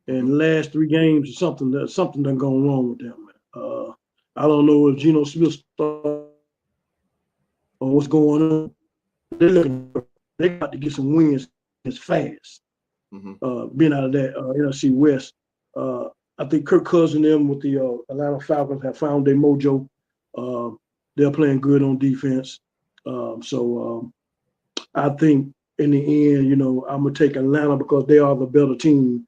and the last 3 games or something done gone wrong with them. I don't know if Geno Smith started or what's going on. They got to get some wins as fast. Being out of that NFC West, I think Kirk Cousins and them with the Atlanta Falcons have found their mojo. They're playing good on defense. So I think in the end, I'm gonna take Atlanta because they are the better team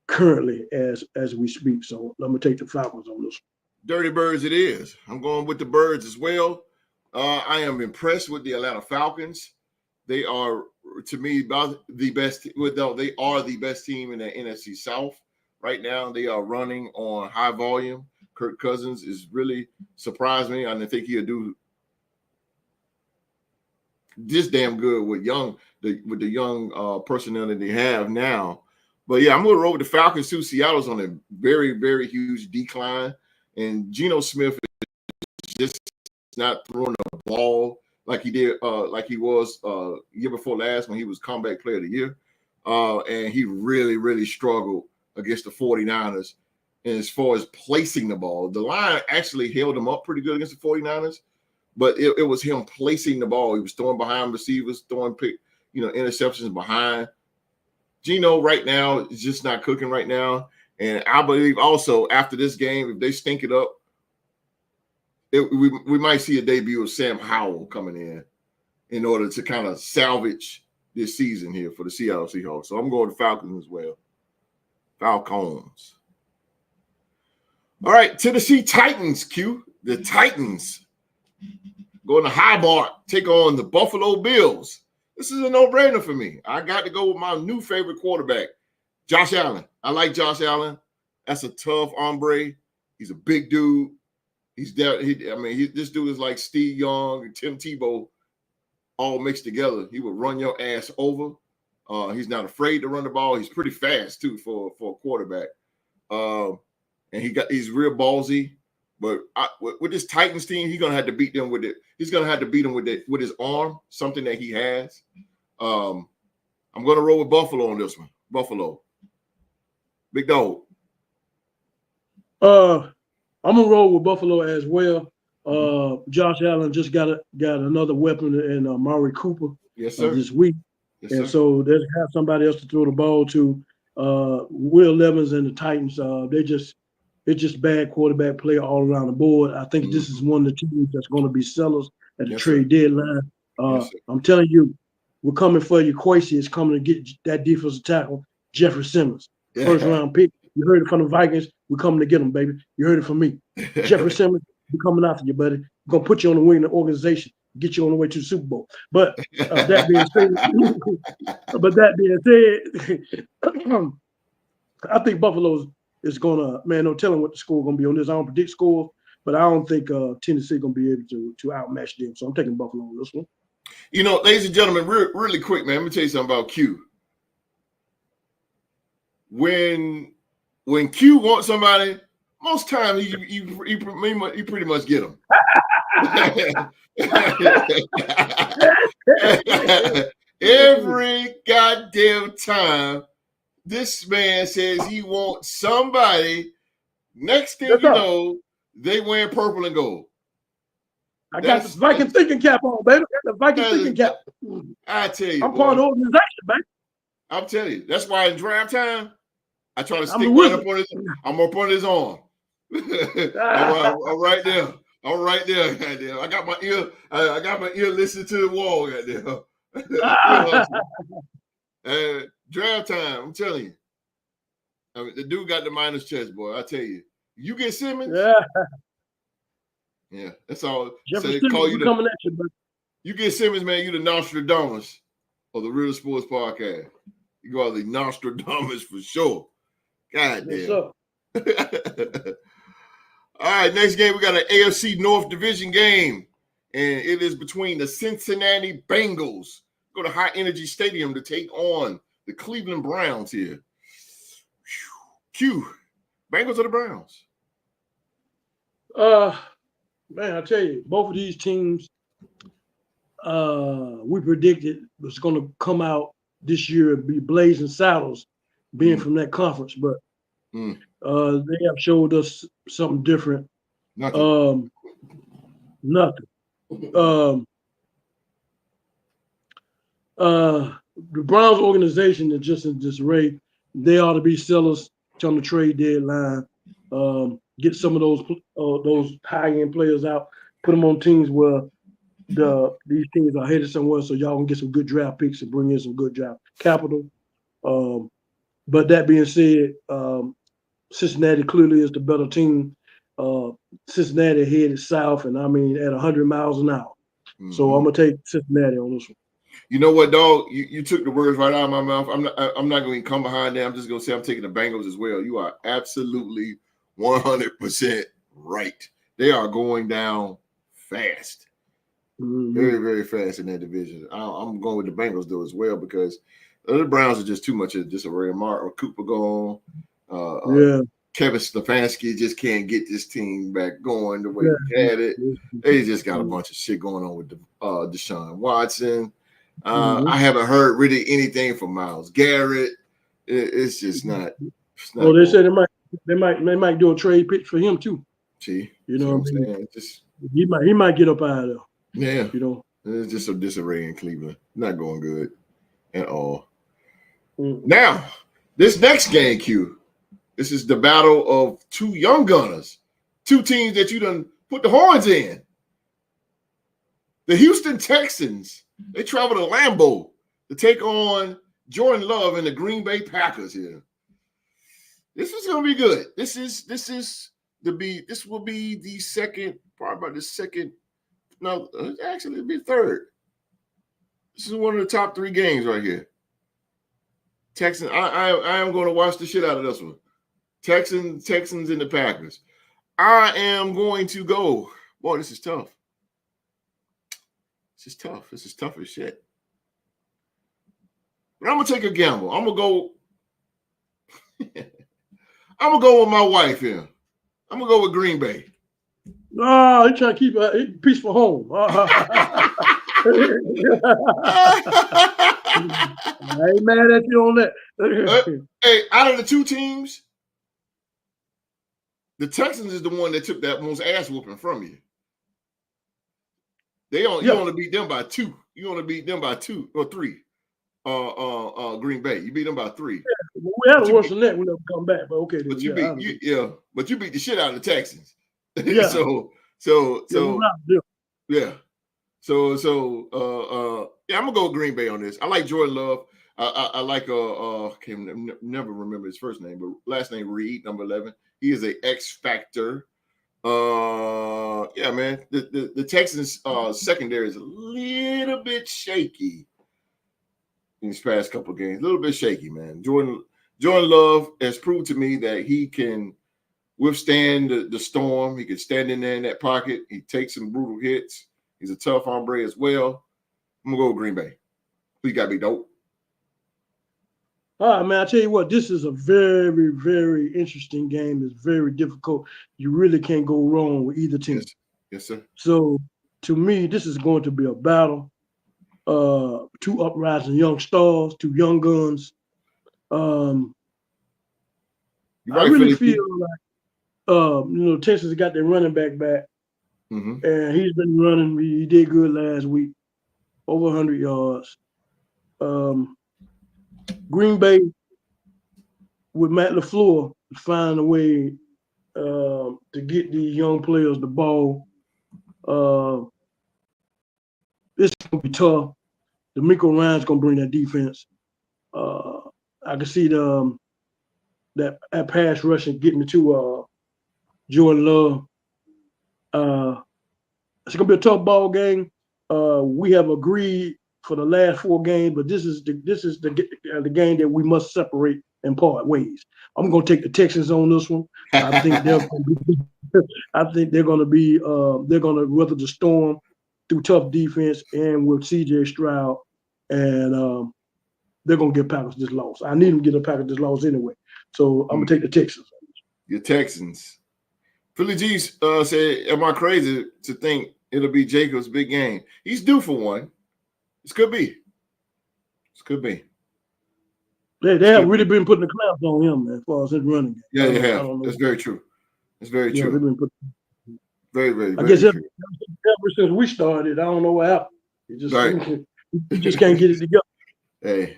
currently as we speak. So I'm gonna take the Falcons on this. Dirty Birds it is. I'm going with the Birds as well. I am impressed with the Atlanta Falcons. They are, to me, about the best. They are the best team in the NFC South right now. They are running on high volume. Kirk Cousins is really surprised me. I didn't think he'd do this damn good with the young personnel that they have now. But yeah, I'm going to roll with the Falcons too. Seattle's on a very, very huge decline, and Geno Smith is just not throwing the ball like he did, like he was year before last when he was comeback player of the year. And he really, really struggled against the 49ers. And as far as placing the ball, the line actually held him up pretty good against the 49ers, but it was him placing the ball. He was throwing behind receivers, throwing interceptions behind. Geno right now is just not cooking right now. And I believe also after this game, if they stink it up, we might see a debut of Sam Howell coming in order to kind of salvage this season here for the Seattle Seahawks. So I'm going to Falcons as well. Falcons. All right, Tennessee Titans, Q. The Titans going to Hobart, take on the Buffalo Bills. This is a no-brainer for me. I got to go with my new favorite quarterback, Josh Allen. I like Josh Allen. That's a tough hombre. He's a big dude. He's there. This dude is like Steve Young and Tim Tebow all mixed together. He would run your ass over. He's not afraid to run the ball. He's pretty fast too for a quarterback. And he's real ballsy. But with this Titans team, he's gonna have to beat them with it. He's gonna have to beat them with his arm, something that he has. I'm gonna roll with Buffalo on this one. Buffalo, big dog. I'm gonna roll with Buffalo as well. Josh Allen just got another weapon in Amari Cooper. Yes, sir. This week, yes, and sir. so they have somebody else to throw the ball to. Will Levis and the Titans, it's just bad quarterback play all around the board. I think this is one of the teams that's going to be sellers at the trade deadline. I'm telling you, we're coming for you. Kwesi is coming to get that defensive tackle, Jeffrey Simmons, first round pick. You heard it from the Vikings. We're coming to get him, baby. You heard it from me. Jeffrey Simmons, we're coming after you, buddy. We're going to put you on the wing of the organization, get you on the way to the Super Bowl. But that being said, I think Buffalo's is going to, man, no telling what the score is going to be on this. I don't predict scores, but I don't think Tennessee is going to be able to outmatch them. So I'm taking Buffalo on this one. Ladies and gentlemen, really quick, man, let me tell you something about Q. When Q wants somebody, most times you pretty much get them. Every goddamn time this man says he wants somebody, next thing you know, they wearing purple and gold. I got the Viking thinking cap on, baby. The Viking thinking cap. I tell you, I'm part of the organization, baby. I'm telling you. That's why in draft time, I try to stick right up on his. I'm up on his arm. I'm right there. I'm right there. Goddamn. I got my ear. I got my ear listening to the wall. Goddamn. Draft time. I'm telling you. I mean, the dude got the minus chest, boy. I tell you. You get Simmons. Yeah, that's all. So they call you coming at you, you get Simmons, man. You the Nostradamus of the Real Sports Podcast. You go the Nostradamus for sure. God damn. All right, next game, we got an AFC North Division game, and it is between the Cincinnati Bengals. Go to High Energy Stadium to take on the Cleveland Browns here. Q, Bengals or the Browns? Man, I tell you, both of these teams, we predicted was going to come out this year and be blazing saddles, being from that conference. But they have showed us something different. Nothing. The Browns organization is just in disarray. They ought to be sellers on the trade deadline. Get some of those high-end players out, put them on teams where these teams are headed somewhere, so y'all can get some good draft picks and bring in some good draft capital. But that being said, Cincinnati clearly is the better team. Cincinnati headed south, and I mean at 100 miles an hour. So I'm gonna take Cincinnati on this one. You know what, dog? You took the words right out of my mouth. I'm not going to come behind that. I'm just going to say I'm taking the Bengals as well. You are absolutely 100% right. They are going down fast, very, very fast in that division. I'm going with the Bengals though as well because the Browns are just too much of just a Ray Martin or Cooper gone. Kevin Stefanski just can't get this team back going the way he had it. They just got a bunch of shit going on with Deshaun Watson. I haven't heard really anything from Myles Garrett. It's just not. Well, they said they might do a trade pitch for him too. See, you know what I'm saying? He might get up out of there. Yeah, you know, it's just a disarray in Cleveland. Not going good at all. Now, this next game, Q. This is the battle of two young gunners, two teams that you done put the horns in. The Houston Texans. They travel to Lambeau to take on Jordan Love and the Green Bay Packers here. This is going to be good. This will be the second, probably about the second. No, actually, it'll be third. This is one of the top three games right here. Texans. I am going to watch the shit out of this one. Texans and the Packers. I am going to go. Boy, this is tough. This is tough. This is tough as shit. But I'm gonna take a gamble. I'm gonna go. I'm gonna go with my wife here. I'm gonna go with Green Bay. No, he trying to keep a peaceful home. I ain't mad at you on that. Hey, out of the two teams, the Texans is the one that took that most ass whooping from you. You only beat them by two. You only beat them by 2 or 3. Green Bay. You beat them by 3. Yeah, we had a worse than that. We never come back, but okay. But you beat the shit out of the Texans. Yeah. So yeah. I'm gonna go with Green Bay on this. I like Jordan Love. I like can never remember his first name, but last name Reed, number 11. He is a X factor. Yeah, man. The Texans secondary is a little bit shaky in these past couple of games. A little bit shaky, man. Jordan Love has proved to me that he can withstand the storm. He can stand in there in that pocket. He takes some brutal hits. He's a tough hombre as well. I'm gonna go with Green Bay. Who got me dope? All right, man. I tell you what, this is a very, very interesting game. It's very difficult. You really can't go wrong with either team. Yes, sir. So, to me, this is going to be a battle. two uprising young stars, two young guns. I really feel like Texas has got their running back back, and he's been running. He did good last week, over 100 yards. Green Bay with Matt LaFleur find a way to get these young players the ball. It's gonna be tough. D'Amico Ryan's gonna bring that defense. I can see that pass rushing getting to Jordan Love. It's gonna be a tough ball game. We have agreed for the last 4 games, but this is the game that we must separate and part ways. I'm gonna take the Texans on this one. I think they're gonna weather the storm through tough defense and with CJ Stroud, and they're gonna get Packers this loss. I need them to get a Packers this loss anyway. So I'm gonna take the Texans. Your Texans. Philly G said, "Am I crazy to think it'll be Jacobs' big game? He's due for one. This could be. They have really been putting the clamps on him, man, as far as his running game. Yeah, they have. That's very true. That's very true. They've been very, very, I guess true. Ever since we started, I don't know what happened. He just can't get it together. Hey,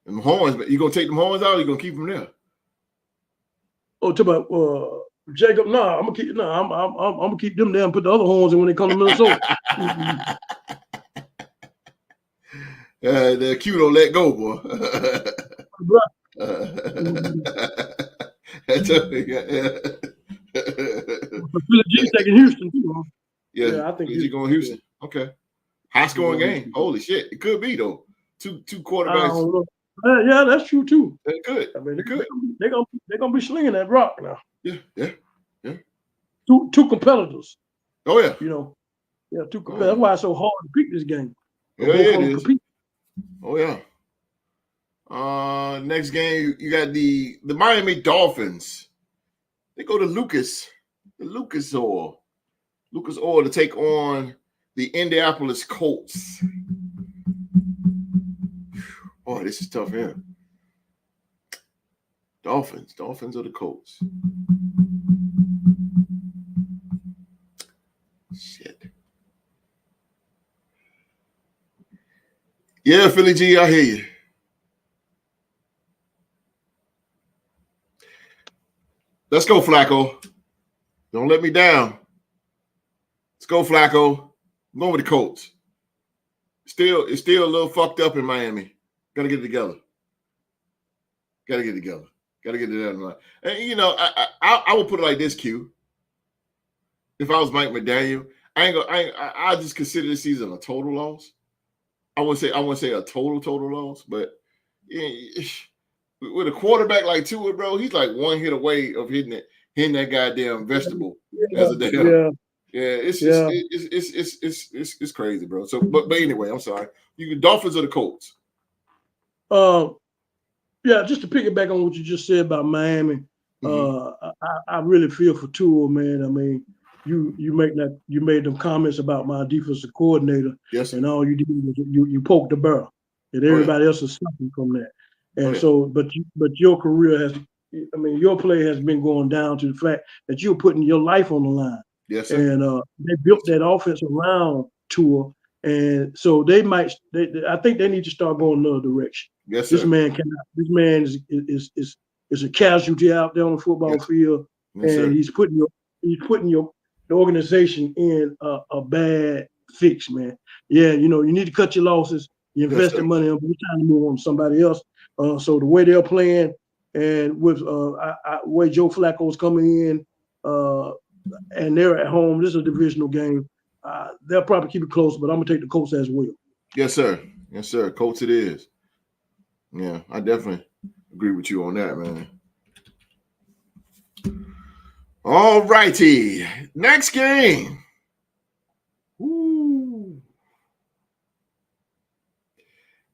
them horns, you gonna take them horns out or you gonna keep them there? Oh, talk about Jacob. No, I'm gonna keep them there and put the other horns in when they come to Minnesota. The Q don't let go, boy. G taking Houston too. Yeah, I think he's going Houston. Okay, high scoring game. Holy shit, it could be though. Two quarterbacks. Yeah, that's true too. They could. I mean, they're gonna be slinging that rock now. Yeah. Two competitors. Oh yeah. Two competitors. That's why it's so hard to pick this game. Yeah, it is. Compete. Oh yeah. Next game you got the Miami Dolphins. They go to Lucas Oil to take on the Indianapolis Colts. Oh, this is tough here. Dolphins or the Colts? Shit. Yeah, Philly G, I hear you. Let's go, Flacco. Don't let me down. Let's go, Flacco. I'm going with the Colts. It's still a little fucked up in Miami. Gotta get it together. Gotta get it together. And I would put it like this, Q. If I was Mike McDaniel, I just consider this season a total loss. I wouldn't say a total loss, but with a quarterback like Tua, bro, he's like one hit away of hitting that goddamn vegetable as a damn. Yeah, it's crazy, bro. So, but anyway, I'm sorry. You can Dolphins or the Colts? Just to piggyback on what you just said about Miami, I really feel for Tua, man. I mean, you made them comments about my defensive coordinator, yes, and all you did was you poked the bear, and everybody else is suffering from that. And so, but your career your play has been going down to the fact that you're putting your life on the line. Yes, sir. And they built that offense around Tua, and so I think they need to start going another direction. Yes, sir. This man is a casualty out there on the football field, yes, and he's putting the organization in a bad fix, man. Yeah, you need to cut your losses. You invest your money, but it's time to move on to somebody else. So the way they're playing, and with way Joe Flacco's coming in, and they're at home, this is a divisional game. They'll probably keep it close, but I'm gonna take the Colts as well. Yes, sir. Yes, sir. Colts it is. Yeah, I definitely agree with you on that, man. All righty. Next game. Ooh.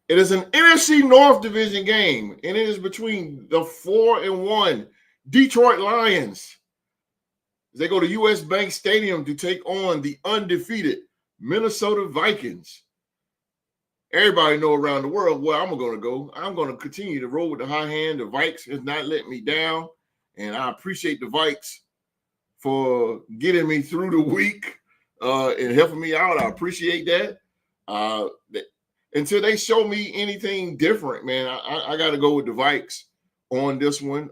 It is an NFC North Division game, and it is between the 4-1 Detroit Lions. They go to US Bank Stadium to take on the undefeated Minnesota Vikings. everybody know around the world where I'm going to go. I'm going to continue to roll with the high hand. The Vikes has not let me down, and I appreciate the Vikes for getting me through the week and helping me out. I appreciate that. Until they show me anything different, man, I got to go with the Vikes on this one.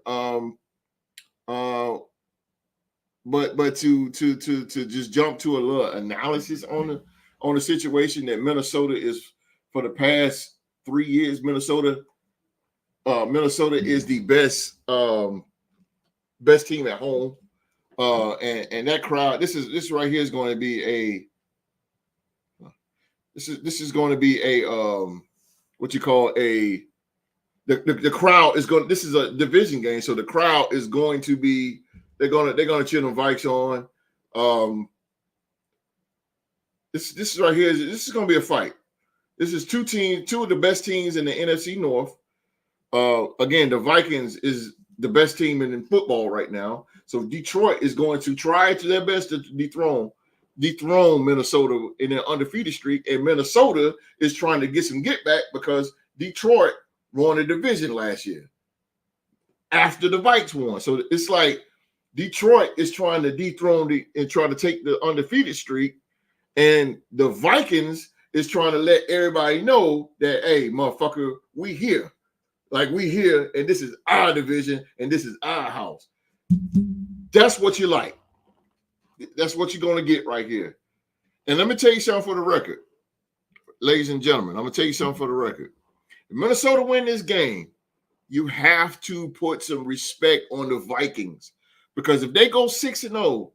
But to just jump to a little analysis on the situation that Minnesota is for the past 3 years. Minnesota is the best team at home, and that crowd. This right here is going to be a. This is going to be a what you call a. The crowd is going. This is a division game, so the crowd is going to be. They're gonna cheer them Vikes on. This right here. This is gonna be a fight. This is two of the best teams in the NFC North. Again, the Vikings is the best team in football right now. So Detroit is going to try to their best to dethrone Minnesota in an undefeated streak, and Minnesota is trying to get some get back because Detroit won a division last year after the Vikes won. So it's like Detroit is trying to dethrone and try to take the undefeated streak, and the Vikings is trying to let everybody know that, hey, motherfucker, we here. Like, we here, and this is our division, and this is our house. That's what you like. That's what you're going to get right here. And let me tell you something for the record. Ladies and gentlemen, I'm going to tell you something for the record. If Minnesota win this game, you have to put some respect on the Vikings. Because if they go 6-0,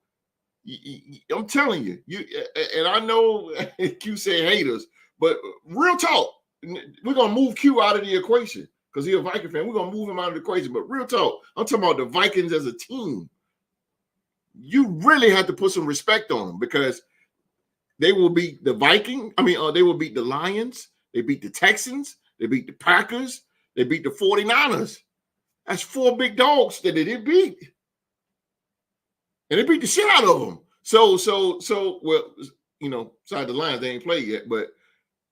I'm telling you, and I know Q say haters, but real talk, we're going to move Q out of the equation because he's a Viking fan. We're going to move him out of the equation. But real talk, I'm talking about the Vikings as a team. You really have to put some respect on them because they will beat the Vikings. They will beat the Lions. They beat the Texans. They beat the Packers. They beat the 49ers. That's 4 big dogs that they didn't beat. And they beat the shit out of them. So, well, sorry, the Lions, they ain't played yet. But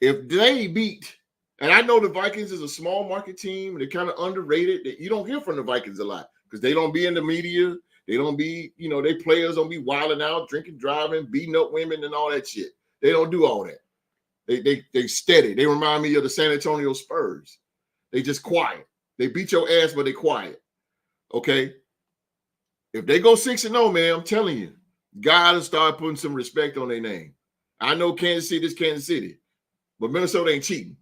if they beat, and I know the Vikings is a small market team, they're kind of underrated. You don't hear from the Vikings a lot because they don't be in the media. They don't be, their players don't be wilding out, drinking, driving, beating up women and all that shit. They don't do all that. They steady. They remind me of the San Antonio Spurs. They just quiet. They beat your ass, but they quiet. Okay? If they go 6-0, man, I'm telling you, gotta start putting some respect on their name. I know Kansas City is Kansas City, but Minnesota ain't cheating.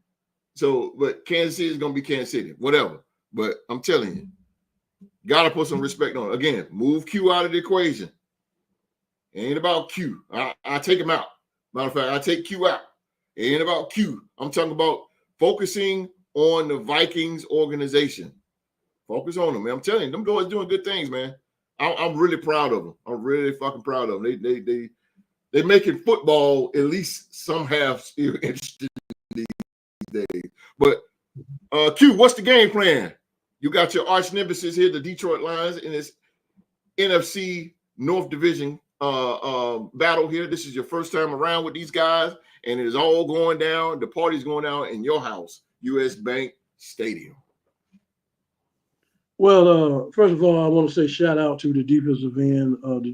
So, but Kansas City is gonna be Kansas City, whatever. But I'm telling you, gotta put some respect on it. Again, move Q out of the equation. It ain't about Q. I take him out. Matter of fact, I take Q out. It ain't about Q. I'm talking about focusing on the Vikings organization. Focus on them, man. I'm telling you, them boys doing good things, man. I'm really proud of them. I'm really fucking proud of them. They making football at least some half interesting these days. But Q, what's the game plan? You got your arch nemesis here, the Detroit Lions, in this NFC North Division battle here. This is your first time around with these guys, and it is all going down. The party's going down in your house, US Bank Stadium. Well, first of all, I want to say shout out to the defensive end of the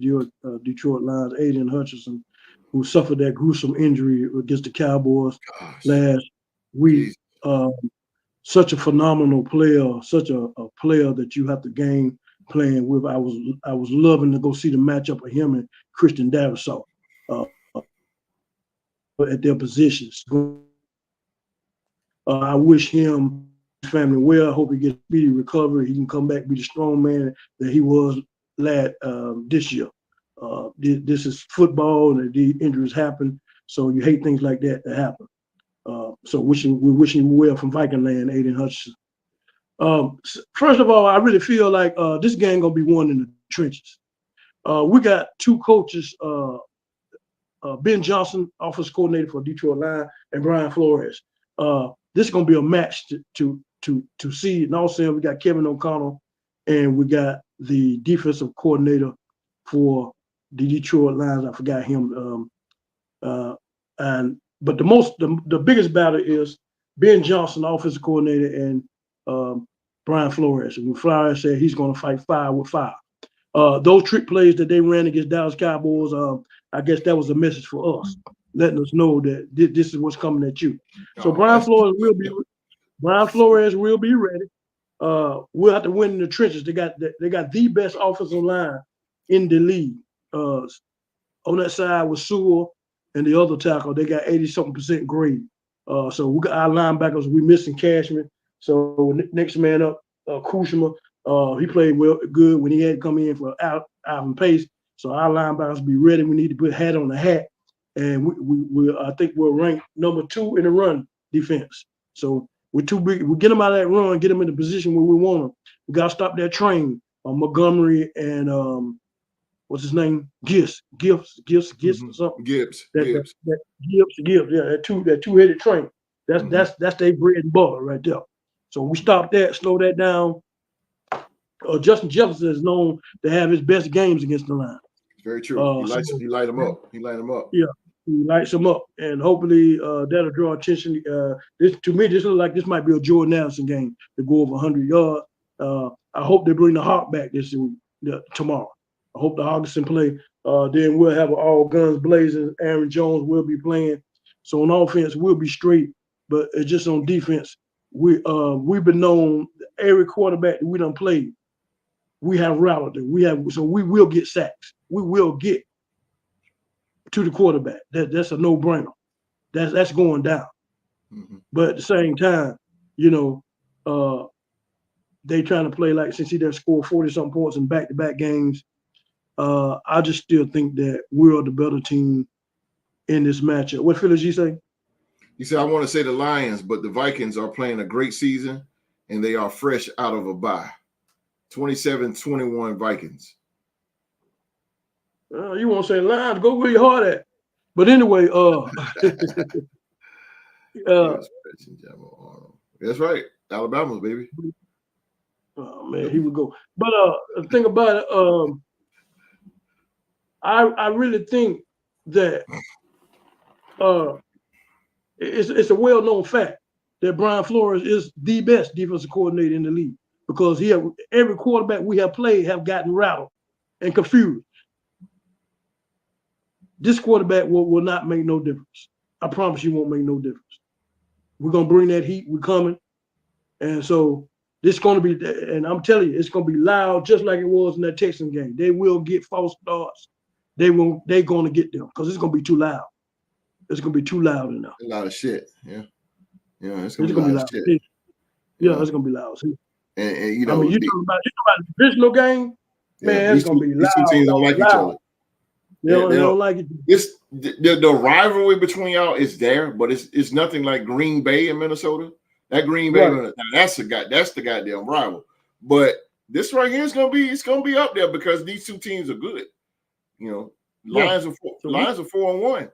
Detroit Lions, Aiden Hutchinson, who suffered that gruesome injury against the Cowboys last week. Such a phenomenal player, such a player that you have to game playing with. I was loving to go see the matchup of him and Christian Davison at their positions. I wish him family well. I hope he gets speedy recovery. He can come back, be the strong man that he was this year. This is football, and the injuries happen, so you hate things like that to happen. So we're wishing you well from Viking land, Aiden Hutchinson. First of all, I really feel like this game gonna be won in the trenches. We got two coaches, Ben Johnson, offensive coordinator for Detroit Lions, and Brian Flores. This is gonna be a match to see. And also, we got Kevin O'Connell, and we got the defensive coordinator for the Detroit Lions. I forgot him. But the biggest battle is Ben Johnson, offensive coordinator, and Brian Flores. And Flores said he's going to fight 5 with 5. Those trick plays that they ran against Dallas Cowboys, I guess that was a message for us, letting us know that this is what's coming at you. So Brian Flores will be ready. We'll have to win in the trenches. They got the best offensive line in the league. On that side with Sewell and the other tackle, they got 80-something% grade. So we got our linebackers. We missing Cashman. So next man up, Kuzma. He played good when he had to come in for Alvin Pace. So our linebackers be ready. We need to put hat on the hat, and we I think we're ranked number 2 in the run defense. So we're too big. We get them out of that run, get them in the position where we want them. We got to stop that train on Montgomery and what's his name? Gibbs or something. Gibbs. Yeah, that two-headed train. That's their bread and butter right there. So we stop that, slow that down. Justin Jefferson is known to have his best games against the line. Very true. He light them up. Yeah, he lights them up, and hopefully that'll draw attention. This looks like this might be a Jordan Addison game to go over 100 yards. I hope they bring the Hawk back this week, tomorrow. I hope the Hawks can play. Then we'll have all guns blazing. Aaron Jones will be playing. So on offense, we'll be straight. But just on defense, we've been known every quarterback that we done played, we have routed them. So we will get sacks. We will get to the quarterback. That's a no-brainer. That's going down. Mm-hmm. But at the same time, they trying to play like since he done scored 40-something points in back-to-back games. I just still think that we're the better team in this matchup. What Philly you say? He said, I want to say the Lions, but the Vikings are playing a great season, and they are fresh out of a bye. 27-21 Vikings. You want to say Lions? Go where your heart at. But anyway, that's right. Alabama, baby. Oh man, he would go. But the thing about it, I really think that it's a well-known fact that Brian Flores is the best defensive coordinator in the league because every quarterback we have played have gotten rattled and confused. This quarterback will not make no difference. I promise you won't make no difference. We're going to bring that heat. We're coming. And so this is going to be, and I'm telling you, it's going to be loud just like it was in that Texans game. They will get false starts. They're going to get them because it's going to be too loud. It's going to be too loud enough. A lot of shit. Yeah. Yeah, it's going to be a lot of shit. Yeah, it's going to be loud. And you talking about the divisional game? Man, it's going to be loud. These two teams don't like each other. They don't like it. The rivalry between y'all is there, but it's nothing like Green Bay and Minnesota. That Green Bay, right. That's the goddamn rival. But this right here is gonna be up there because these two teams are good. Lions are 4-1,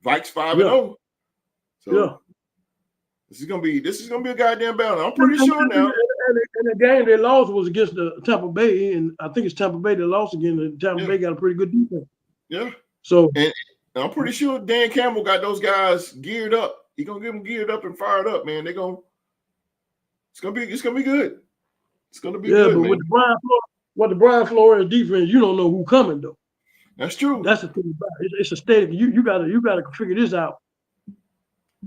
Vikes 5-0. So this is gonna be a goddamn battle. I'm pretty sure now. And the game they lost was against the Tampa Bay, and I think it's Tampa Bay that lost again. And Tampa Bay got a pretty good defense. Yeah. So and I'm pretty sure Dan Campbell got those guys geared up. He gonna get them geared up and fired up, man. It's gonna be good. It's gonna be good. Yeah, but man. with the Brian Flores defense, you don't know who's coming though. That's true. That's the thing about it. It's a steady. You gotta figure this out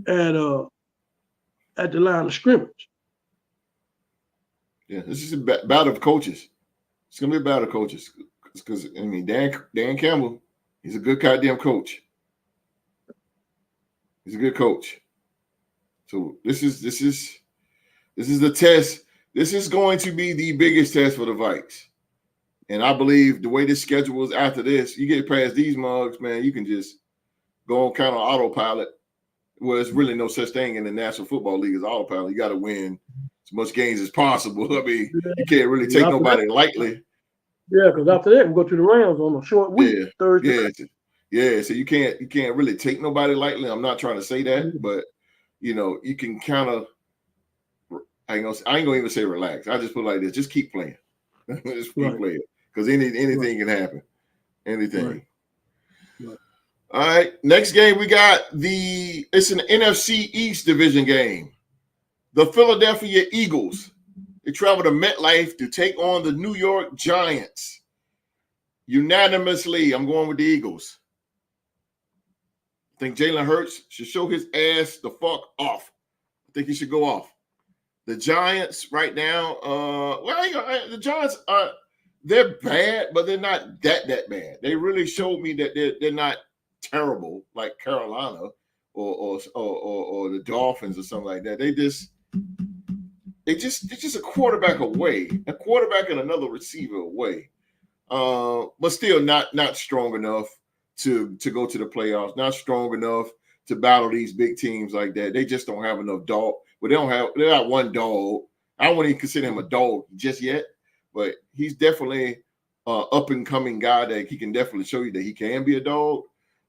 at the line of scrimmage. Yeah, this is a battle of coaches. It's gonna be a battle of coaches because Dan Campbell, he's a good goddamn coach. He's a good coach. So this is the test. This is going to be the biggest test for the Vikes. And I believe the way this schedule is after this, you get past these mugs, man, you can just go on kind of autopilot. Well, there's really no such thing in the National Football League as autopilot. You got to win as much games as possible. I mean, you can't really take nobody lightly. Yeah, because after that, we go to the Rams on a short week, Thursday. Yeah. So you can't really take nobody lightly. I'm not trying to say that, but you can kind of. I ain't gonna even say relax. I just put it like this: just keep playing, just keep playing, because anything can happen. Anything. Right. All right. Next game we got it's an NFC East division game. The Philadelphia Eagles. They travel to MetLife to take on the New York Giants. Unanimously, I'm going with the Eagles. I think Jalen Hurts should show his ass the fuck off. I think he should go off. The Giants right now, the Giants are they're bad, but they're not that bad. They really showed me that they're not terrible like Carolina or the Dolphins or something like that. They're just a quarterback away, a quarterback and another receiver away. But still not strong enough to go to the playoffs, not strong enough to battle these big teams like that. They just don't have enough dog. But they're not one dog. I don't even consider him a dog just yet, but he's definitely an up-and-coming guy that he can definitely show you that he can be a dog.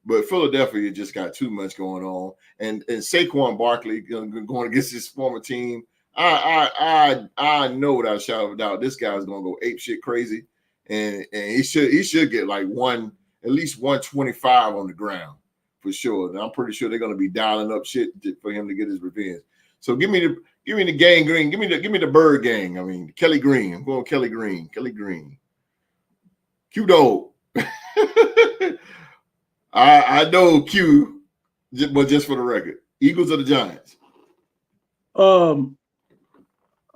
But Philadelphia just got too much going on. And Saquon Barkley going against his former team, I know without a shadow of a doubt, this guy's going to go ape shit crazy. And he should get like at least 125 on the ground for sure. And I'm pretty sure they're going to be dialing up shit for him to get his revenge. So give me the gang green. Give me the bird gang. I mean Kelly Green. I'm going Kelly Green. Kelly Green. Q-Dogg. I know Q, but just for the record, Eagles or the Giants. I'm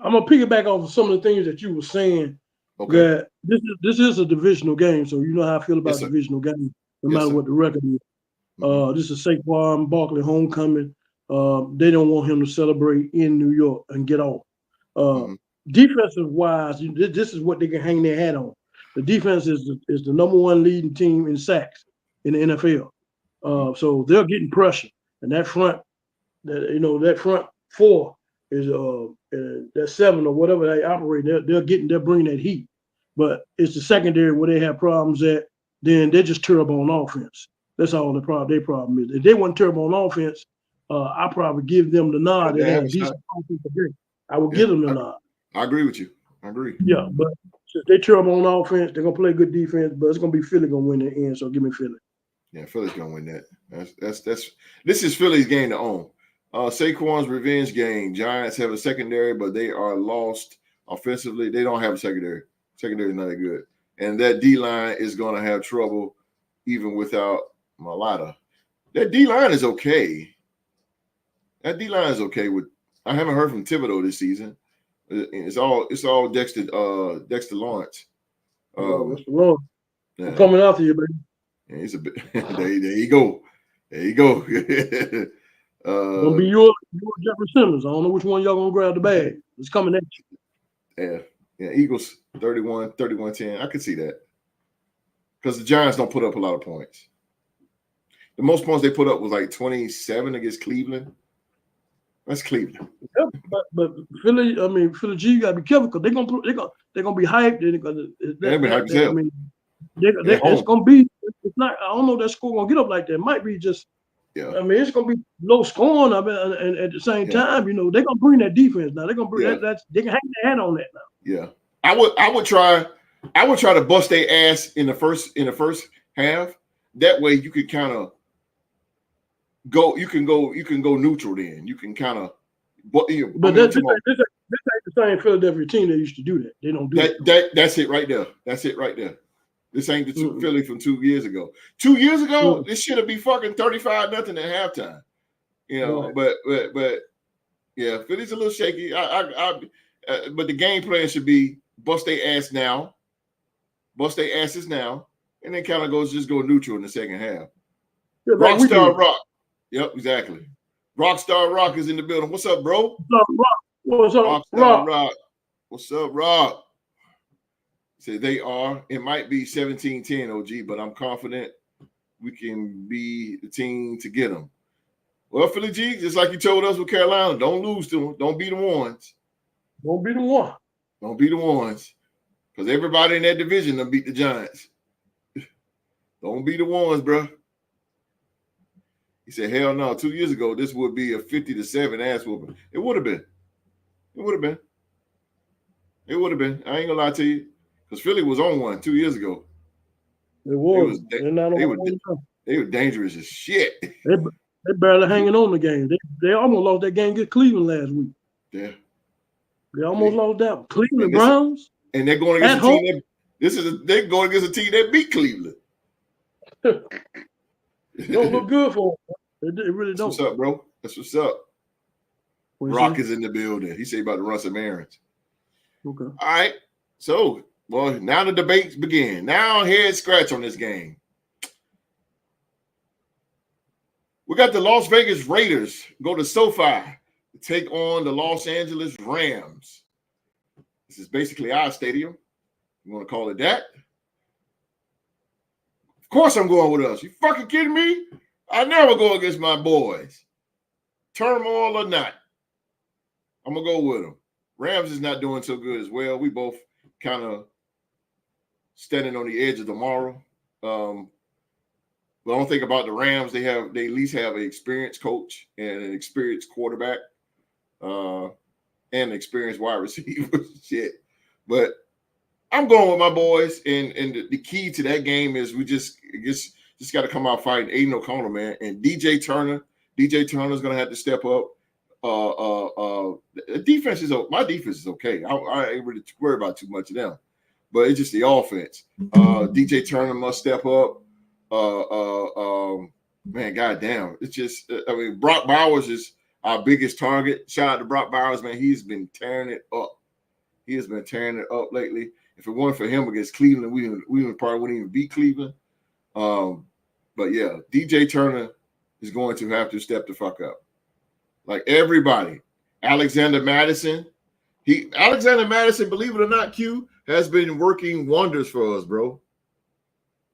gonna piggyback off of some of the things that you were saying. Okay. That this is a divisional game, so you know how I feel about divisional games, no matter what the record is. This is Saquon Barkley homecoming. They don't want him to celebrate in New York and get off. Defensive wise, this is what they can hang their hat on. The defense is the number one leading team in sacks in the NFL. So they're getting pressure, and that front four is that seven or whatever they operate. They're bringing that heat, but it's the secondary where they have problems at. Then they're just terrible on offense. That's all their problem is. If they weren't terrible on offense, I probably give them the nod. They have a decent offensive game. I will give them the nod. I agree with you. I agree. Yeah, but since they terrible on offense, they're gonna play good defense, but it's gonna be Philly gonna win the end. So give me Philly. Yeah, Philly's gonna win that. This is Philly's game to own. Saquon's revenge game. Giants have a secondary, but they are lost offensively. They don't have a secondary. Secondary is not that good, and that D line is gonna have trouble even without Malata. That D line is okay. That D line is okay. I haven't heard from Thibodeau this season. It's all Dexter Lawrence. Mr. Lawrence. Yeah. I'm coming after you, baby. Yeah, he's a bit. there you go. There you go. Gonna be your Jeffrey Simmons. I don't know which one y'all gonna grab the bag. It's coming at you. Yeah. Eagles 31-10. I could see that because the Giants don't put up a lot of points. The most points they put up was like 27 against Cleveland. That's Cleveland. Yeah, but Philly, Philly G, you gotta be careful because they're gonna be hyped. They're gonna be hyped as hell. It's gonna be. It's not. I don't know if that score gonna get up like that. It might be just. Yeah. It's gonna be low scoring. And at the same time, they're gonna bring that defense now. They're gonna bring that. They can hang their hat on that now. Yeah. I would try to bust their ass in the first half. That way you could kind of. You can go neutral then. You can kind of but this ain't the same Philadelphia team that used to do that. They don't do that. That's it right there. That's it right there. This ain't the Philly from 2 years ago. 2 years ago, this should have been fucking 35-0 at halftime. But yeah, Philly's a little shaky. But the game plan should be bust their ass now, bust their asses now, and then kind of go neutral in the second half. Yeah, Rockstar Rock. Yep, exactly. Rockstar Rock is in the building. What's up, bro? What's up, Rock? What's up, Rockstar Rock? What's up, Rock? Say they are. It might be 17-10, OG, but I'm confident we can be the team to get them. Well, Philly G, just like you told us with Carolina, don't lose to them. Don't be the ones. Don't be the one. Don't be the ones. Because everybody in that division done beat the Giants. Don't be the ones, bro. He said, hell no, 2 years ago, this would be a 50-7 ass whooping. It would have been. It would have been. It would have been. I ain't going to lie to you. Because Philly was on one 2 years ago. It was. They were dangerous as shit. They barely hanging on the game. They almost lost that game against Cleveland last week. Yeah. They almost lost that. Cleveland And this- Browns. And they're going against At a team home? they're going against a team that beat Cleveland. Don't look good for them. It really That's don't. what's up, bro. That's what's up. What you Rock say? is in the building. He said about to run some errands. Okay. All right. So, well, now the debates begin. Now head scratch on this game. We got the Las Vegas Raiders go to SoFi to take on the Los Angeles Rams. This is basically our stadium. You want to call it that? Of course I'm going with us. You fucking kidding me? I never go against my boys. Turmoil or not. I'm going to go with them. Rams is not doing so good as well. We both kind of standing on the edge of tomorrow. But I don't think about the Rams. They at least have an experienced coach and an experienced quarterback, and an experienced wide receiver. Shit. But I'm going with my boys, and the key to that game is we just got to come out fighting Aiden O'Connell, man, and DJ Turner. DJ Turner's gonna have to step up. The defense my defense is okay. I ain't really worried about too much of them, but it's just the offense. DJ Turner must step up. Man, goddamn, it's just. I mean, Brock Bowers is our biggest target. Shout out to Brock Bowers, man. He's been tearing it up. He has been tearing it up lately. If it weren't for him against Cleveland, we probably wouldn't even beat Cleveland. But yeah, DJ Turner is going to have to step the fuck up. Like everybody. Alexander Madison, believe it or not, Q, has been working wonders for us, bro.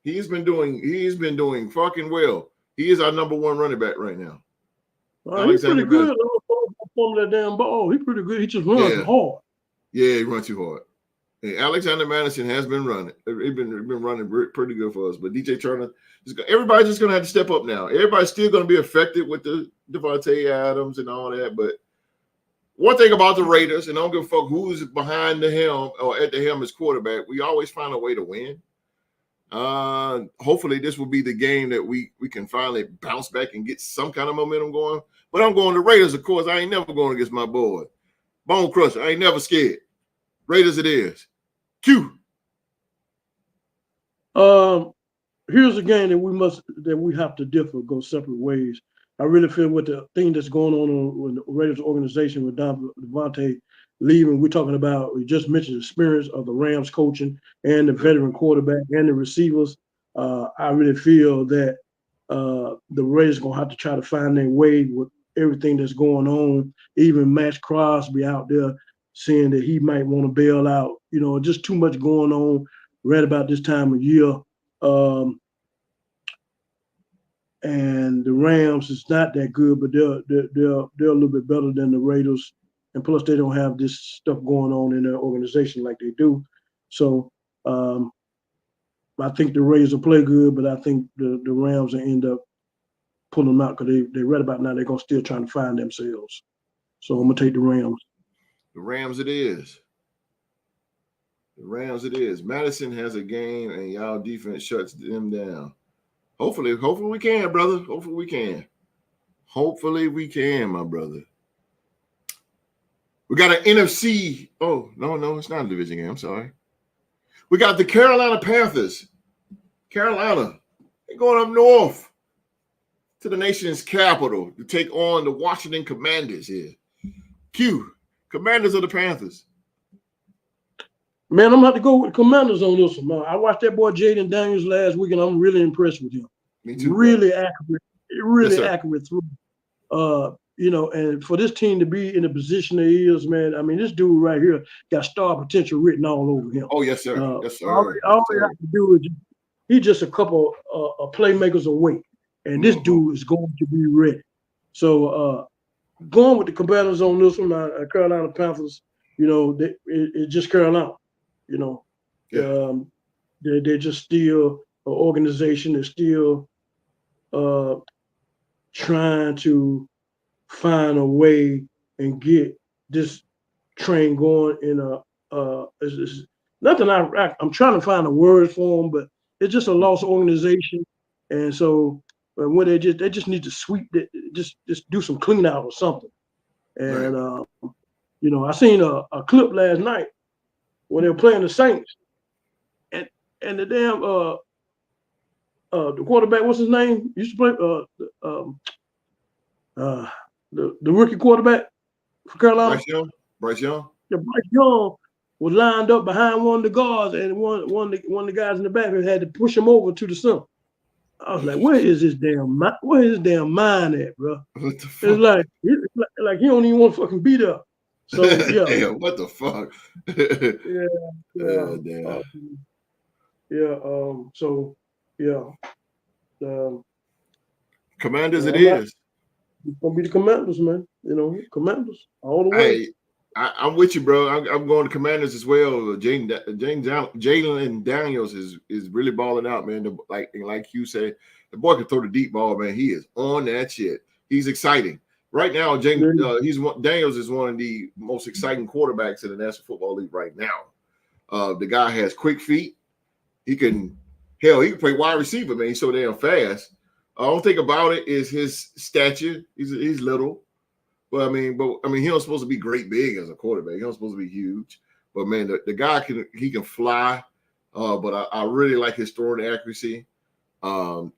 He's been doing fucking well. He is our number one running back right now. He's pretty good on that damn ball. He's pretty good. He just runs too hard. Yeah, he runs too hard. And Alexander Madison has been running. He's been running pretty good for us. But DJ Turner, everybody's just going to have to step up now. Everybody's still going to be affected with the Davante Adams and all that. But one thing about the Raiders, and I don't give a fuck who's behind the helm or at the helm as quarterback, we always find a way to win. Hopefully this will be the game that we can finally bounce back and get some kind of momentum going. But I'm going to Raiders, of course. I ain't never going against my boy. Bone Crusher. I ain't never scared. Raiders it is. Q. Here's a game that we have to differ, go separate ways. I really feel with the thing that's going on with the Raiders organization with Davante leaving, we're talking about, we just mentioned the experience of the Rams coaching and the veteran quarterback and the receivers. I really feel that the Raiders are going to have to try to find their way with everything that's going on. Even Max Crosby out there saying that he might want to bail out. You know, just too much going on right about this time of year. And the Rams is not that good, but they're a little bit better than the Raiders. And plus, they don't have this stuff going on in their organization like they do. So I think the Raiders will play good, but I think the Rams will end up pulling them out because they right about now they're going to still trying to find themselves. So I'm going to take the Rams. The Rams it is. The Rams it is. Madison has a game, and y'all defense shuts them down. Hopefully we can, brother. Hopefully we can, my brother. We got an NFC. Oh, no, it's not a division game. I'm sorry. We got the Carolina Panthers. Carolina, they're going up north to the nation's capital to take on the Washington Commanders here. Q, Commanders of the Panthers. Man, I'm going to have to go with Commanders on this one. I watched that boy Jaden Daniels last week, and I'm really impressed with him. Me too. Really accurate, accurate through. You know, and for this team to be in the position it is, man, I mean, this dude right here got star potential written all over him. Oh, yes, sir. Yes, sir. All we have to do is he's just a couple of playmakers away, and this dude is going to be ready. So going with the Commanders on this one, Carolina Panthers, you know, it's just Carolina. You know, they're just still an organization that's still trying to find a way and get this train going in it's nothing I'm trying to find a word for them, but it's just a lost organization. And so when they just need to sweep it, just do some clean out or something. And You know, I seen a clip last night when they were playing the Saints, and the damn the quarterback, what's his name? Used to play the rookie quarterback for Carolina. Bryce Young. Yeah, Bryce Young was lined up behind one of the guards, and one of the guys in the back had to push him over to the center. I was like, where is this damn mind at, bro? What the fuck? It's like he don't even want to fucking beat up. So yeah. Damn, what the fuck? Damn. So yeah. Commanders it is. It's gonna be the Commanders, man. You know, Commanders all the way. Hey, I'm with you, bro. I'm going to Commanders as well. Jalen Daniels is really balling out, man. Like you said, the boy can throw the deep ball, man. He is on that shit. He's exciting right now. Daniels is one of the most exciting quarterbacks in the National Football League right now. The guy has quick feet. He can play wide receiver, man. He's so damn fast. The only thing about it is his stature. He's little. But I mean, he don't supposed to be great big as a quarterback. He don't supposed to be huge. But man, the guy can fly. But I really like his throwing accuracy.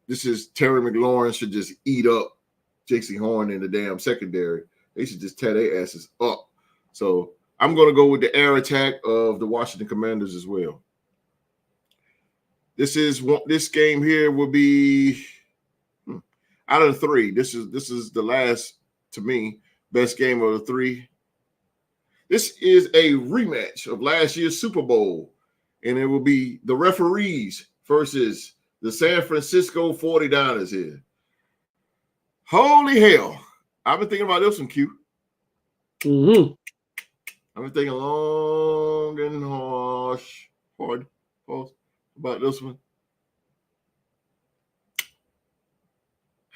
This is Terry McLaurin should just eat up J.C. Horn in the damn secondary. They should just tear their asses up. So I'm going to go with the air attack of the Washington Commanders as well. This game here will be out of the three. This is the last, to me, best game of the three. This is a rematch of last year's Super Bowl, and it will be the referees versus the San Francisco 49ers here. Holy hell. I've been thinking about this one, Q. Mm-hmm. I've been thinking long and hard about this one.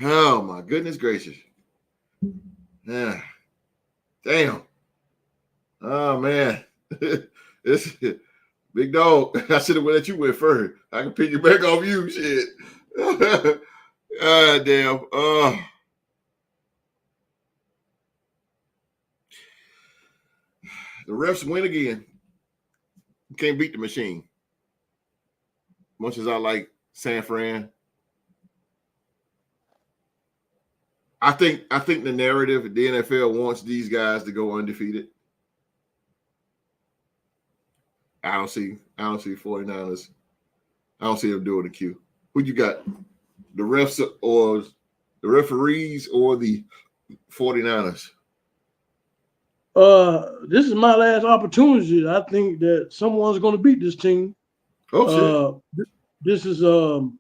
Oh, my goodness gracious. Yeah. Damn. Oh, man. This big dog. I should have let you win first. I can pick you back off you, shit. God damn. The refs win again. You can't beat the machine. Much as I like San Fran. I think the narrative, the NFL wants these guys to go undefeated. I don't see 49ers. I don't see them doing the Q. Who you got? The refs or the referees or the 49ers? This is my last opportunity. I think that someone's going to beat this team. Oh, shit. This is a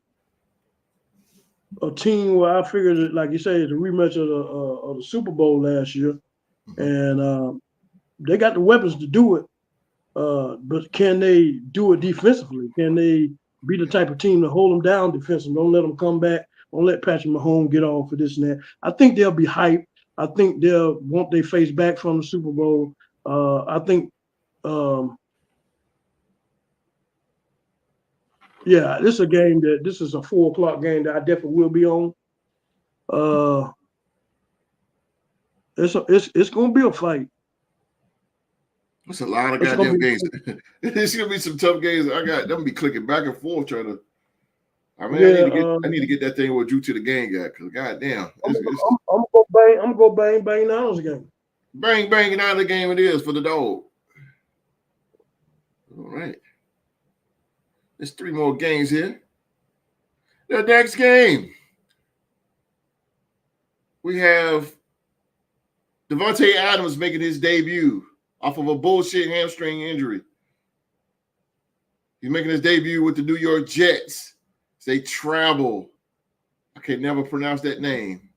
team where I figured that, like you say, it's a rematch of the Super Bowl last year, and they got the weapons to do it. But can they do it defensively? Can they be the type of team to hold them down defensively? Don't let them come back. Don't let Patrick Mahomes get off for this and that. I think they'll be hyped. I think they'll want their face back from the Super Bowl. I think, this is a game this is a 4:00 game that I definitely will be on. It's going to be a fight. That's a lot of goddamn games. It's gonna be some tough games. I got them be clicking back and forth trying to. I need to get that thing with you to the game guy because goddamn. I'm gonna go bang out of the game. Bang out of the game it is for the dog. All right. There's 3 more games here. The next game. We have Davante Adams making his debut off of a bullshit hamstring injury. He's making his debut with the New York Jets. They travel. I can never pronounce that name,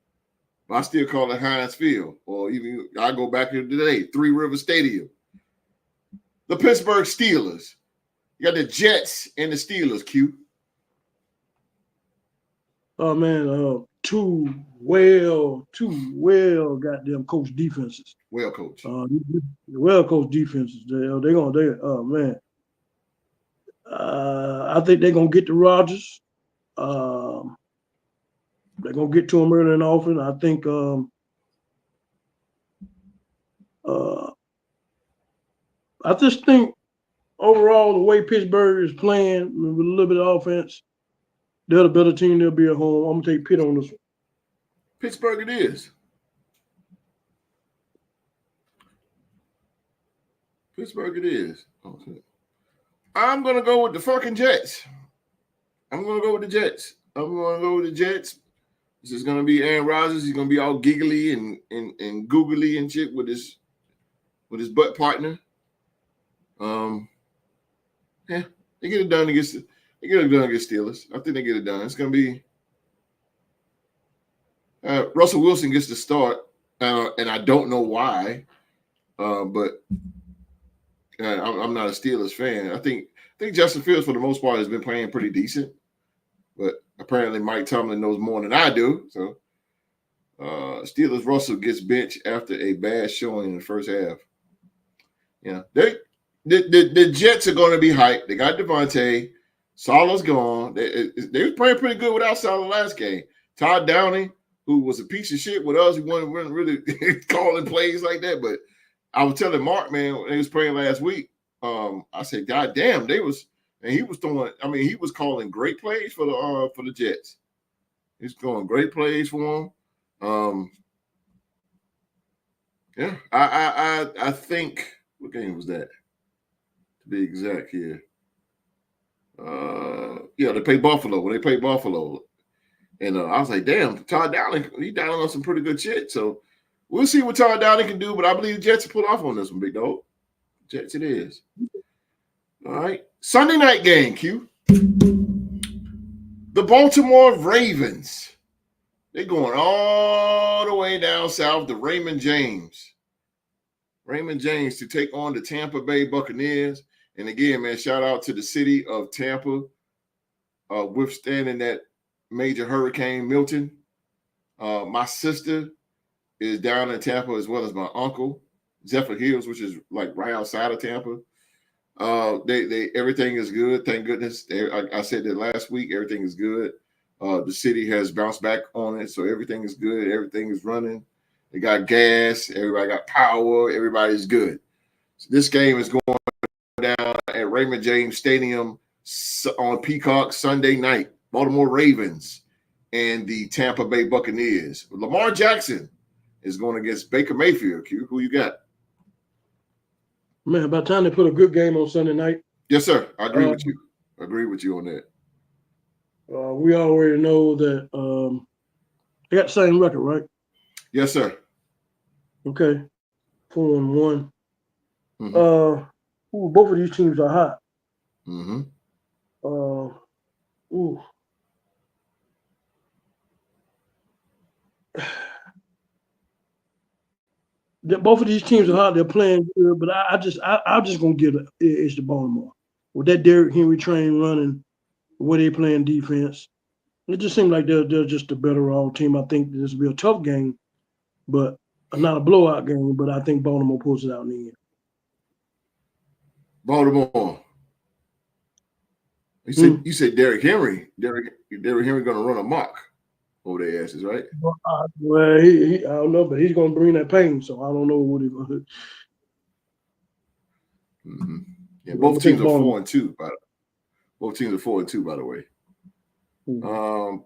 but I still call it Heinz Field. Or even I go back here today, 3 River Stadium. The Pittsburgh Steelers. You got the Jets and the Steelers, Q. Oh man, two well goddamn coach defenses. Well coached. Well coached defenses. Oh man. I think they're gonna get to Rodgers. They're gonna get to him early and often. I think I just think overall the way Pittsburgh is playing with a little bit of offense, they're the better team. They'll be at home. I'm gonna take Pitt on this one. Pittsburgh it is. Pittsburgh it is. Oh, I'm gonna go with the fucking Jets. I'm gonna go with the Jets. This is gonna be Aaron Rodgers. He's gonna be all giggly and googly and shit with his butt partner. Yeah, they get it done against Steelers. I think they get it done. It's gonna be Russell Wilson gets the start, and I don't know why, but I'm not a Steelers fan. I think Justin Fields for the most part has been playing pretty decent, but apparently Mike Tomlin knows more than I do. So Steelers Russell gets benched after a bad showing in the first half. Yeah, the Jets are going to be hyped. They got Davante. Salah's gone. They were playing pretty good without Salah last game. Todd Downing, who was a piece of shit with us, he wasn't really calling plays like that. But I was telling Mark, man, when he was playing last week, I said, God damn, he was calling great plays for the Jets. He's calling great plays for them. Yeah, I think, what game was that? To be exact here. Yeah, they played Buffalo. When they played Buffalo. And I was like, damn, Todd Downing, he down on some pretty good shit. So we'll see what Todd Downing can do, but I believe the Jets will pull off on this one, big dog. Jets it is. All right. Sunday night game, Q. The Baltimore Ravens. They're going all the way down south to Raymond James. Raymond James to take on the Tampa Bay Buccaneers. And again, man, shout out to the city of Tampa withstanding that major hurricane Milton. My sister is down in Tampa as well as my uncle, Zephyr Hills, which is like right outside of Tampa. They everything is good, thank goodness. I said that last week, everything is good. The city has bounced back on it, so everything is good. Everything is running. They got gas. Everybody got power. Everybody's good. So this game is going down at Raymond James Stadium on Peacock Sunday night. Baltimore Ravens and the Tampa Bay Buccaneers. Lamar Jackson is going against Baker Mayfield. Q, who you got? Man, by the time they put a good game on Sunday night. Yes, sir. I agree with you. I agree with you on that. We already know that they got the same record, right? Yes, sir. Okay. 4-1. Mm-hmm. Both of these teams are hot. Mm-hmm. Both of these teams are hot. They're playing good, but I'm just gonna give it edge to Baltimore with that Derrick Henry train running, the way they playing defense. It just seems like they're just a better all team. I think this will be a tough game, but not a blowout game. But I think Baltimore pulls it out in the end. Baltimore. You said Derrick Henry. Derrick Henry going to run amok over their asses, right? Well, he I don't know, but he's going to bring that pain. So I don't know what he's going to do. Mm-hmm. Yeah, both teams are 4-2. Both teams are 4-2, by the way. Mm-hmm.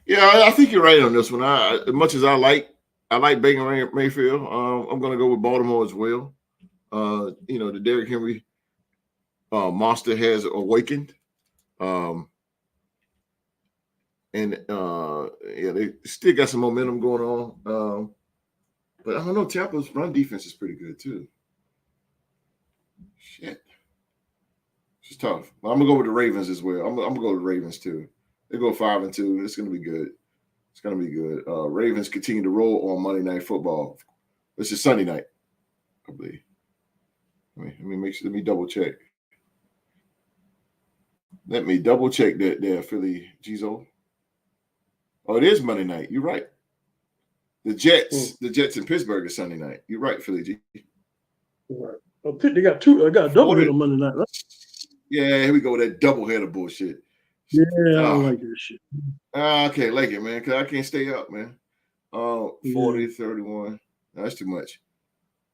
Yeah, I think you're right on this one. As much as I like Baker Mayfield, I'm going to go with Baltimore as well. The Derrick Henry monster has awakened. They still got some momentum going on. But I don't know, Tampa's run defense is pretty good too. Shit. It's tough. I'm gonna go with the Ravens as well. I'm gonna go with the Ravens too. They go 5-2. It's gonna be good. It's gonna be good. Ravens continue to roll on Monday Night Football. This is Sunday night, I believe. Let me make sure. Let me double check. Let me double check that there, Philly Gizo. Oh, it is Monday night. You're right. The Jets in Pittsburgh is Sunday night. You're right, Philly G. Right. They got two. I got a double hit on Monday night, right? Yeah, here we go with that double header bullshit. Yeah, I don't like this shit. I can't like it, man, because I can't stay up, man. 40, 31. No, that's too much.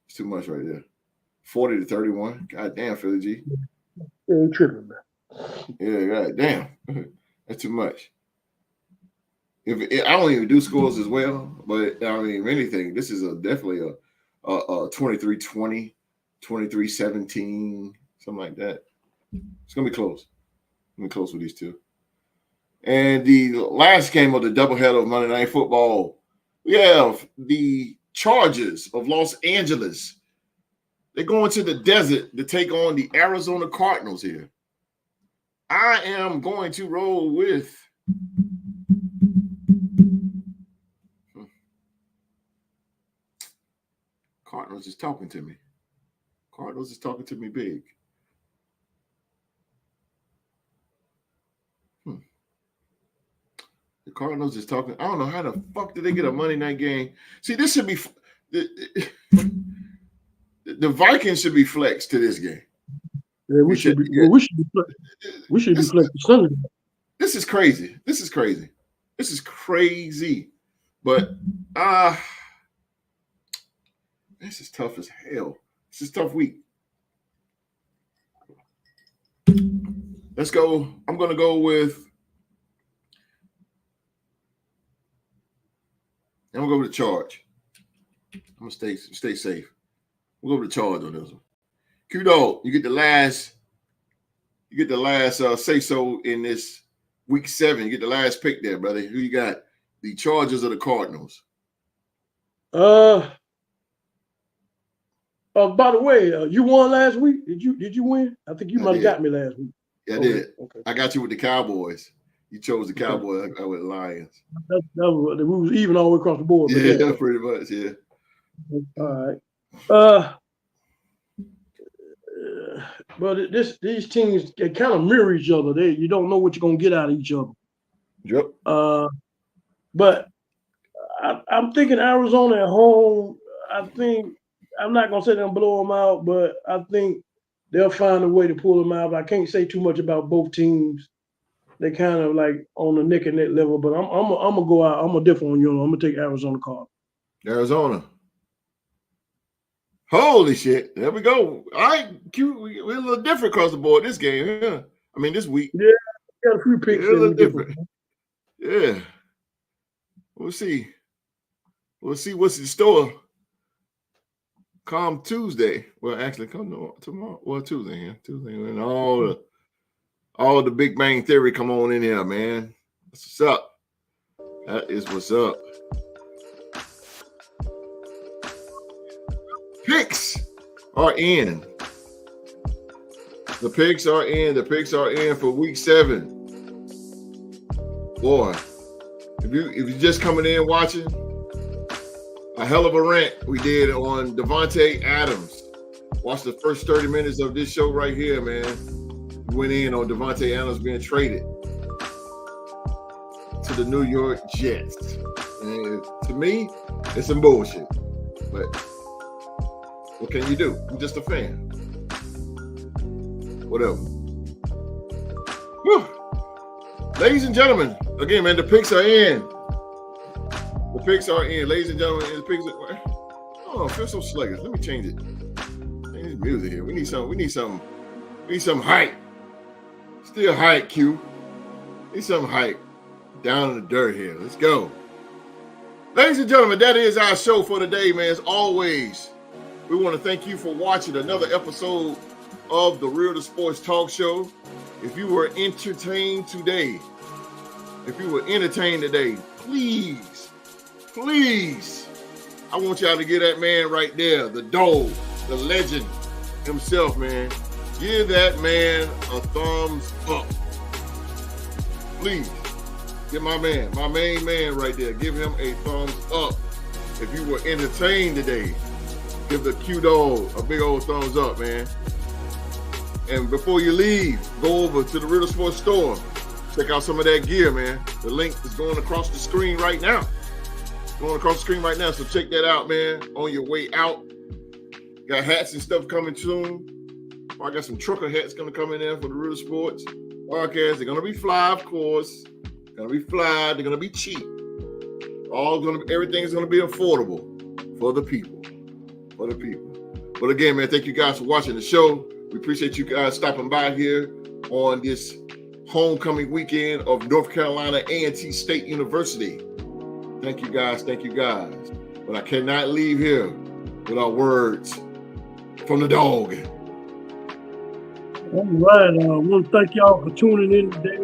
It's too much right there. 40-31. God damn, Philly G. Yeah, you tripping, man. Yeah, god damn. That's too much. I don't even do scores as well, but I mean, if anything, this is definitely a 23-20, 23-17, something like that. It's gonna be close. Gonna be close with these two. And the last game of the doubleheader of Monday Night Football, we have the Chargers of Los Angeles. They're going to the desert to take on the Arizona Cardinals here. I am going to roll with Cardinals is talking to me. Cardinals is talking to me big. The Cardinals is talking. I don't know how the fuck did they get a Monday night game. See, this should be the Vikings should be flexed to this game. Yeah, we should be flexed to Sunday. This is crazy. This is crazy. But this is tough as hell. This is a tough week. Let's go. I'm gonna go with the Charge. I'm gonna stay safe. We'll go with the Charge on this one. Q-Dogg, you get the last say so in this week 7. You get the last pick there, brother. Who you got? The Chargers or the Cardinals? By the way, you won last week. Did you win? I think you might have got me last week. Yeah, I did. Okay. I got you with the Cowboys. You chose the Cowboys. I went Lions. That was even all the way across the board. Yeah, pretty much. Yeah. All right. But these teams they kind of mirror each other. You don't know what you're gonna get out of each other. Yep. But I'm thinking Arizona at home. I think I'm not gonna say they'll blow them out, but I think they'll find a way to pull them out. But I can't say too much about both teams. They kind of like on the neck and neck level. But I'm gonna go out. I'm gonna differ on you. I'm gonna take Arizona Cardinals. Arizona. Holy shit. There we go. All right, Q, we're a little different across the board this game. Yeah. I mean, this week. Yeah, got a few picks. A little different. Yeah. We'll see. We'll see what's in store. Come Tuesday. Well, actually, come tomorrow. Well, Tuesday, yeah. Tuesday. And all the Big Bang Theory come on in here, man. That's what's up. That is what's up. Picks are in. The picks are in. The picks are in for week 7. Boy, if you're just coming in watching, a hell of a rant we did on Davante Adams. Watch the first 30 minutes of this show right here, man. We went in on Davante Adams being traded to the New York Jets. And to me, it's some bullshit. But what can you do? I'm just a fan. Whatever. Whew. Ladies and gentlemen, again, man, the picks are in. The picks are in. Ladies and gentlemen, the picks are... Oh, I feel so sluggish. Let me change it. Change the music here. We need some hype. Still hype, Q. Need some hype. Down in the dirt here. Let's go. Ladies and gentlemen, that is our show for today, man. As always, we want to thank you for watching another episode of the Real to Sports Talk Show. If you were entertained today, please, I want y'all to give that man right there, the dog, the legend himself, man. Give that man a thumbs up. Please, give my main man right there, give him a thumbs up. If you were entertained today, give the Q-Dogg a big old thumbs up, man. And before you leave, go over to the Real Sports store. Check out some of that gear, man. The link is going across the screen right now. So check that out, man, on your way out. Got hats and stuff coming soon. I got some trucker hats going to come in there for the Real Sports podcast. They're going to be fly, of course. They're going to be fly. They're going to be cheap. Everything's going to be affordable for the people. But again, man, thank you guys for watching the show. We appreciate you guys stopping by here on this homecoming weekend of North Carolina A&T State University. Thank you guys. Thank you guys. But I cannot leave here without words from the dog. All right. I want to thank y'all for tuning in today.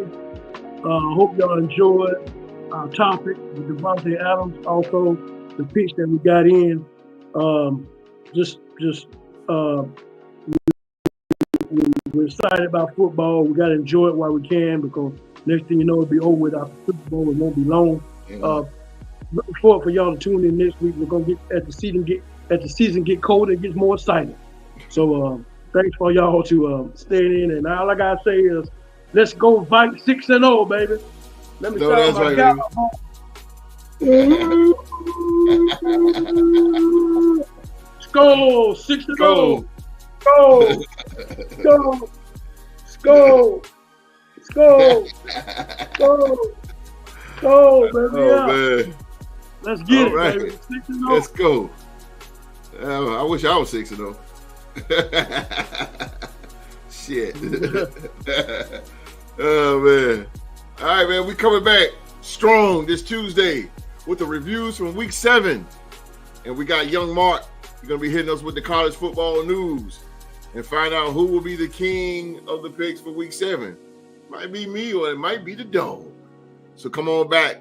Hope y'all enjoyed our topic with Davante Adams. Also, the pitch that we got in. We're excited about football. We got to enjoy it while we can, because next thing you know, it'll be over with after Super Bowl. It won't be long. Looking forward for y'all to tune in next week. We're gonna get as the season get colder, it gets more exciting. So thanks for y'all to stay in. And all I gotta say is, let's go Vikes 6-0, baby. Let me shout my guy. Skull 6-0. Go. Go, baby. Oh, man. Let's get it, right. baby. 6-0. Let's go. I wish I was 6-0. Shit. Oh, man. All right, man. We coming back strong this Tuesday with the reviews from Week 7. And we got young Mark. He's going to be hitting us with the college football news and find out who will be the king of the picks for Week 7. Might be me or it might be the dog. So come on back,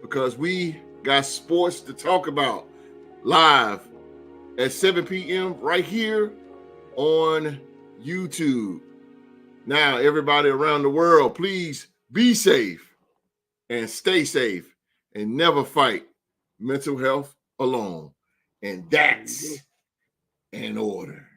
because we got sports to talk about live at 7 p.m. right here on YouTube. Now, everybody around the world, please be safe and stay safe and never fight mental health alone. And that's in order.